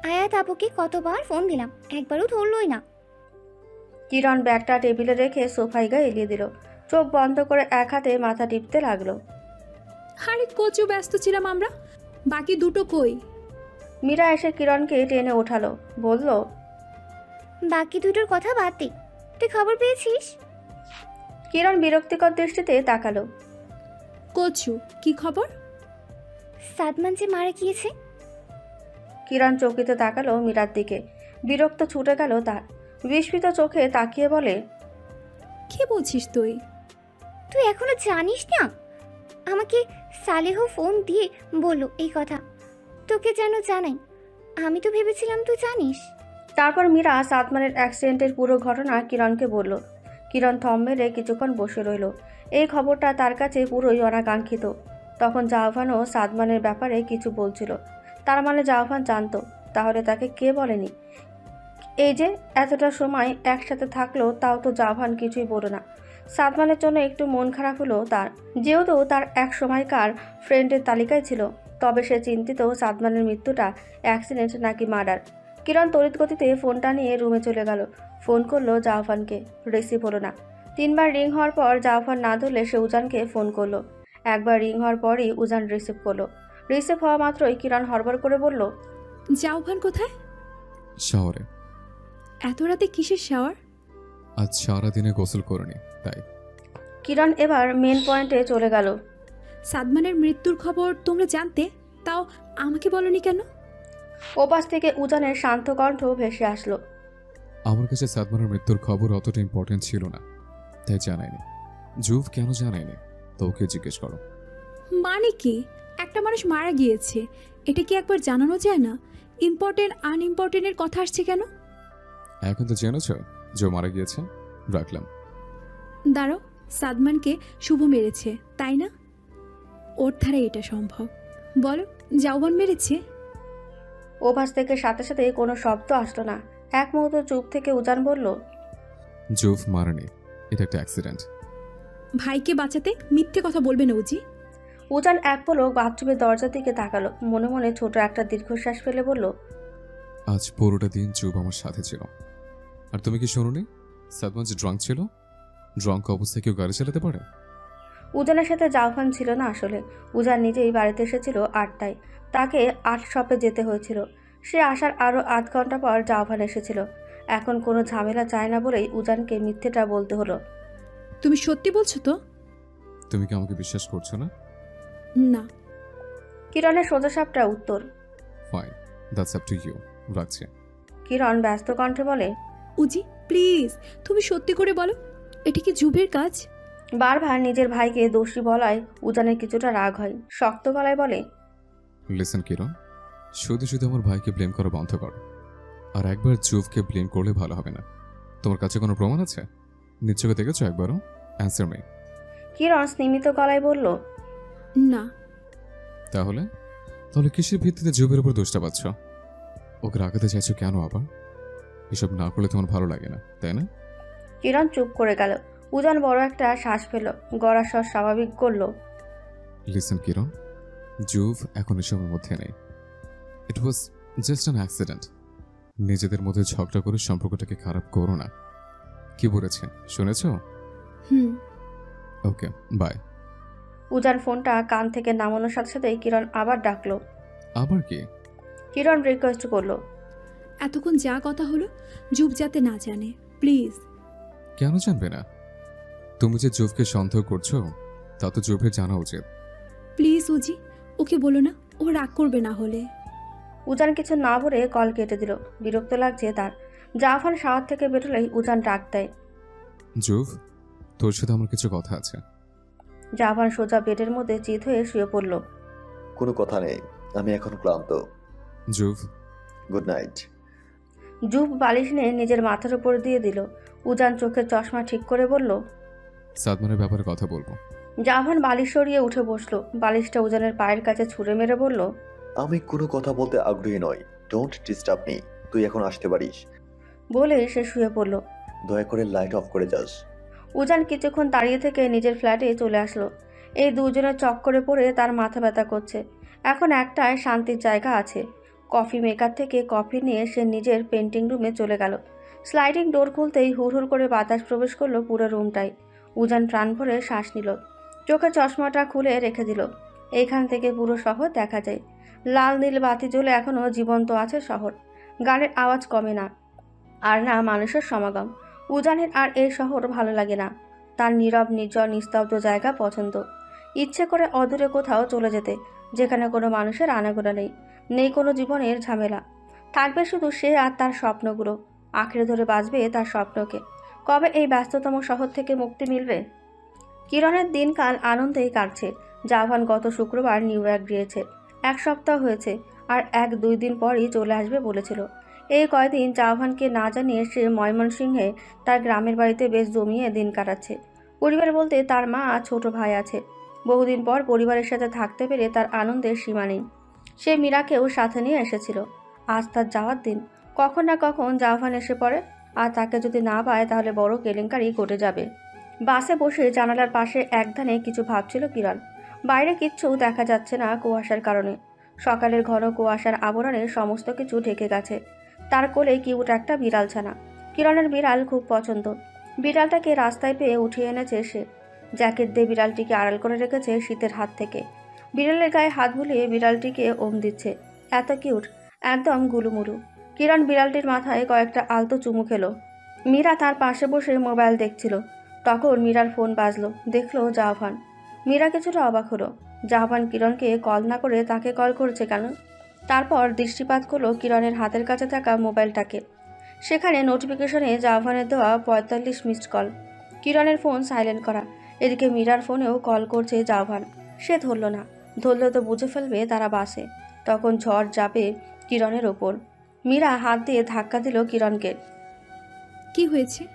আয়াত আপুকে কতবার ফোন দিলাম, একবারও ধরলই না। কিরণ ব্যাগটা টেবিলে রেখে সোফায় গায়ে এলিয়ে দিল। চোখ বন্ধ করে এক হাতে মাথা টিপতে লাগলো। আরে কচু ব্যস্ত ছিলাম আমরা, বাকি দুটো কই? মীরা এসে কিরণকে টেনে ওঠালো, বলল, বাকি দুটোর কথা বাদ দে, তুই খবর পেয়েছিস? কিরণ বিরক্তিকর দৃষ্টিতে তাকালো। কচু, কি খবর? সাদমান যে মারা গিয়েছে। কিরণ চকিতে তাকালো মীরার দিকে। বিরক্ত ছুটে গেল তার। বিস্মিত চোখে তাকিয়ে বলে, কি বলছিস তুই? তুই এখনো জানিস না? আমাকে সালেহ ফোন দিয়ে বললো এই কথা, তোকে যেন জানাই। আমি তো ভেবেছিলাম তুই জানিস। তারপর মীরা সাদমানের অ্যাক্সিডেন্টের পুরো ঘটনা কিরণকে বলল। কিরণ থম মেরে কিছুক্ষণ বসে রইল। এই খবরটা তার কাছে পুরোই অনাকাঙ্ক্ষিত। তখন জাহাভানও সাদমানের ব্যাপারে কিছু বলছিল। তার মানে জাহাভান জানতো, তাহলে তাকে কে বলেনি? এই যে এতটা সময় একসাথে থাকলো, তাও তো জাহাভান কিছুই বলো না। সাদমানের জন্য একটু মন খারাপ হলো তার, যেহেতু তার এক সময়কার ফ্রেন্ডের তালিকায় ছিল। তবে সে চিন্তিত সাদমানের মৃত্যুটা অ্যাক্সিডেন্ট নাকি মার্ডার। কিরণ তড়িৎ গতিতে ফোনটা নিয়ে রুমে চলে গেল। ফোন করলো জাহাভানকে, রিসিভ হলো না। 3বার রিং হওয়ার পর জাহাভান না ধরলে সে উজানকে ফোন করলো। একবার রিং হওয়ার পরই উজান রিসিভ করলো। রিসিভ হওয়া মাত্রই কিরণ হড়বড় করে বলল, জাওভান কোথায়? শহরে। এত রাতে কিসের শাওয়ার? আজ সারাদিনে গোসল করিনি তাই। কিরণ এবার মেন পয়েন্টে চলে গেল। সাদমানের মৃত্যুর খবর তোমরা জানতে, তাও আমাকে বলনি কেন? ওপাশ থেকে উজানের শান্ত কণ্ঠ ভেসে আসলো। আমার কাছে সাদমানের মৃত্যুর খবর অতটা ইম্পর্টেন্ট ছিল না, তাই জানাইনি। জুভ কেন জানাইনি তো ওকে জিজ্ঞেস করো। মানে কি? একটা মানুষ মারা গিয়েছে, এটা কি একবার জানানো যায় না? ইম্পর্টেন্ট আনইম্পর্টেন্টের কথা আসছে কেন? এখন তো জেনেছ যে ও মারা গিয়েছে, রাখলাম। দাঁড়াও, সাদমানকে শুভ মেরেছে তাই না? ওর ধারে এটা সম্ভব? বলো, জাওয়ান মেরেছে? ওপাশ থেকে সাথে সাথে কোনো শব্দ আসলো না। এক মুহূর্ত চুপ থেকে উজান বলল, জুভ মারেনি, এটা একটা অ্যাক্সিডেন্ট। ভাইকে বাঁচাতে মিথ্যে কথা বলবে না উজি। উজান এক পলক বাথরুমের দরজার দিকে তাকালো, মনে মনে ছোট একটা দীর্ঘশ্বাস ফেলে বলল, আজ পুরোটা দিন জুভ আমার সাথে ছিল। আর তুমি কি শোনোনি সাদমান যে ড্রাঙ্ক ছিল? ড্রাঙ্ক অবস্থায় কেউ গাড়ি চালাতে পারে? উজানের সাথে জাওয়ান ছিল না আসলে। উজান নিজেই বাড়িতে এসেছিল 8টায়। তাকে 8 শপে যেতে হয়েছিল। সে আসার আরও আধ ঘন্টা পর জাওয়ান এসেছিল। এখন কোনো ঝামেলা চায় না বলেই উজানকে মিথ্যেটা বলতে হলো। তুমি সত্যি বলছো তো? তুমি কি আমাকে বিশ্বাস করছো না? না। কিরণের সোজাসাপটা উত্তর। Fine, that's up to you, রাখছি। কিরণ ব্যস্ত কণ্ঠে বলে, উজি প্লিজ, তুমি সত্যি করে বলো, এটা কি জুবের কাজ? বারবার নিজের ভাইকে দোষী বলায় উজানের কিছুটা রাগ হয়। শক্ত গলায় বলে, লিসেন কিরণ, শুধু শুধু আমার ভাইকে ব্লেম করা বন্ধ করো। আর একবার জুভকে ব্লেম করলে ভালো হবে না। তোমার কাছে কোনো প্রমাণ আছে? নিশ্চয়ই দেখেছো একবারও? Answer me. কিরণ স্নিমিত গলায় বলল, না। তাহলে তাহলে কিসের ভিত্তিতে জুবের উপর দোষটা পাচ্ছ? ওকে রাখাতে চাইছো কেন আবার? এসব না করলে তোমার ভালো লাগে না, তাই না? কিরণ চুপ করে গেল। উজান বড় একটা শ্বাস ফেল, গলার স্বর স্বাভাবিক করল, লিসেন কিরণ, জুভ এখন এসবের মধ্যে নেই। ইট ওয়াজ জাস্ট অ্যান অ্যাক্সিডেন্ট। নিজেদের মধ্যে ঝগড়া করে সম্পর্কটাকে খারাপ করো না। কি বলেছে শুনেছো? হুম। ওকে, বাই। উজান ফোনটা কান থেকে নামানোর সাথে সাথেই কিরণ আবার ডাকলো। আবার কি? কিরণ রিকোয়েস্ট করলো, এতক্ষণ যা কথা হলো জুব যাতে না জানে প্লিজ। কেন জানবে না? তুমি যে জুভকে সন্দেহ করছো তা তো জুভের জানা উচিত। প্লিজ উজি, ওকে বলো না, ও রাগ করবে না হলে। উজান কিছু না বলে কল কেটে দিল। বিরক্ত লাগছে তার। জাফান শাওয়ার থেকে বেরোলেই উজান ডাক দেয়, জুভ, তোর সাথে আমার কিছু কথা আছে। জাফান সোজা বেডের মধ্যে চিত হয়ে শুয়ে পড়ল। কোনো কথা নেই, আমি এখন ক্লান্ত। জুভ, গুড নাইট। জুব বালিশ নিয়ে নিজের মাথার উপর দিয়ে দিল। উজান চোখের চশমা ঠিক করে বলল, সাদমানের ব্যাপারে কথা বলবো। জাফান বালিশ সরিয়ে উঠে বসলো। বালিশটা উজানের পায়ের কাছে ছুঁড়ে মেরে বলল, আমি কোনো কথা বলতে আগ্রহী নই। Don't disturb me. তুই এখন আসতে পারিস। বলে সে শুয়ে পড়ল। দয়া করে লাইট অফ করে যাস। উজান কিছুক্ষণ দাঁড়িয়ে থেকে নিজের ফ্ল্যাটে চলে আসলো। এই দুজনের চক্করে পড়ে তার মাথা ব্যথা করছে। এখন একটাই শান্তির জায়গা আছে। কফি মেকার থেকে কফি নিয়ে সে নিজের পেন্টিং রুমে চলে গেল। স্লাইডিং ডোর খুলতেই হুড় করে বাতাস প্রবেশ করলো পুরো রুমটায়। উজান প্রাণ ভরে শ্বাস নিল। চোখে চশমাটা খুলে রেখে দিল। এইখান থেকে পুরো শহর দেখা যায়। লাল নীল বাতি জ্বলে এখনও জীবন্ত আছে শহর। গানের আওয়াজ কমে না, আর না মানুষের সমাগম। উজানের আর এই শহর ভালো লাগে না। তার নীরব নির্জন নিস্তব্ধ জায়গা পছন্দ। ইচ্ছে করে অদূরে কোথাও চলে যেতে, যেখানে কোনো মানুষের আনাগোনা নেই, নেই কোনো জীবনের ঝামেলা। থাকবে শুধু সে আর তার স্বপ্নগুলো। আঁকড়ে ধরে বাঁচবে তার স্বপ্নকে। কবে এই ব্যস্ততম শহর থেকে মুক্তি মিলবে? কিরণের দিনকাল আনন্দেই কাটছে। জাভান গত শুক্রবার নিউ ইয়র্ক গিয়েছে। 1 সপ্তাহ হয়েছে, আর 1-2 দিন পরই চলে আসবে বলেছিল। এই কয়দিন জাভানকে না জানিয়ে সে ময়মনসিংহে তার গ্রামের বাড়িতে বেশ জমিয়ে দিন কাটাচ্ছে। পরিবার বলতে তার মা আর ছোট ভাই আছে। বহুদিন পর পরিবারের সাথে থাকতে পেরে তার আনন্দের সীমা নেই। সে মীরাকেও সাথে নিয়ে এসেছিল। আজ তার যাওয়ার দিন। কখন না কখন জাভান এসে পড়ে, আর তাকে যদি না পায় তাহলে বড় কেলেঙ্কারি ঘটে যাবে। বাসে বসে জানালার পাশে একধানে কিছু ভাবছিল কিরণ। বাইরে কিচ্ছু দেখা যাচ্ছে না কুয়াশার কারণে। সকালের ঘন কুয়াশার আবরণে সমস্ত কিছু ঢেকে গেছে। তার কোলে কিউট একটা বিড়াল ছানা। কিরণের বিড়াল খুব পছন্দ। বিড়ালটাকে রাস্তায় পেয়ে উঠিয়ে এনেছে সে। জ্যাকেট দিয়ে বিড়ালটিকে আড়াল করে রেখেছে শীতের হাত থেকে। বিড়ালের গায়ে হাত বুলিয়ে বিড়ালটিকে ওম দিচ্ছে। এত কিউট, একদম গুলুমুলু। কিরণ বিড়ালটির মাথায় কয়েকটা আলতো চুমু খেলো। মীরা তার পাশে বসে মোবাইল দেখছিল। তখন মীরার ফোন বাজলো, দেখলো জাহান। মীরা কিছুটা অবাক হলো, জাহান কিরণকে কল না করে তাকে কল করেছে কেন। তারপর দৃষ্টিপাত করলো কিরণের হাতের কাছে থাকা মোবাইলটাকে। সেখানে নোটিফিকেশনে জাহানের দেওয়া 45 মিসড কল। কিরণের ফোন সাইলেন্ট করা। এদিকে মীরার ফোনেও কল করছে জাহান। সে ধরল না, ধরলে তো বুঝে ফেলবে তারা বাসে। তখন ঝড় যাবে কিরণের ওপর। মীরা হাত দিয়ে ধাক্কা দিল কিরণকে। কি হয়েছে?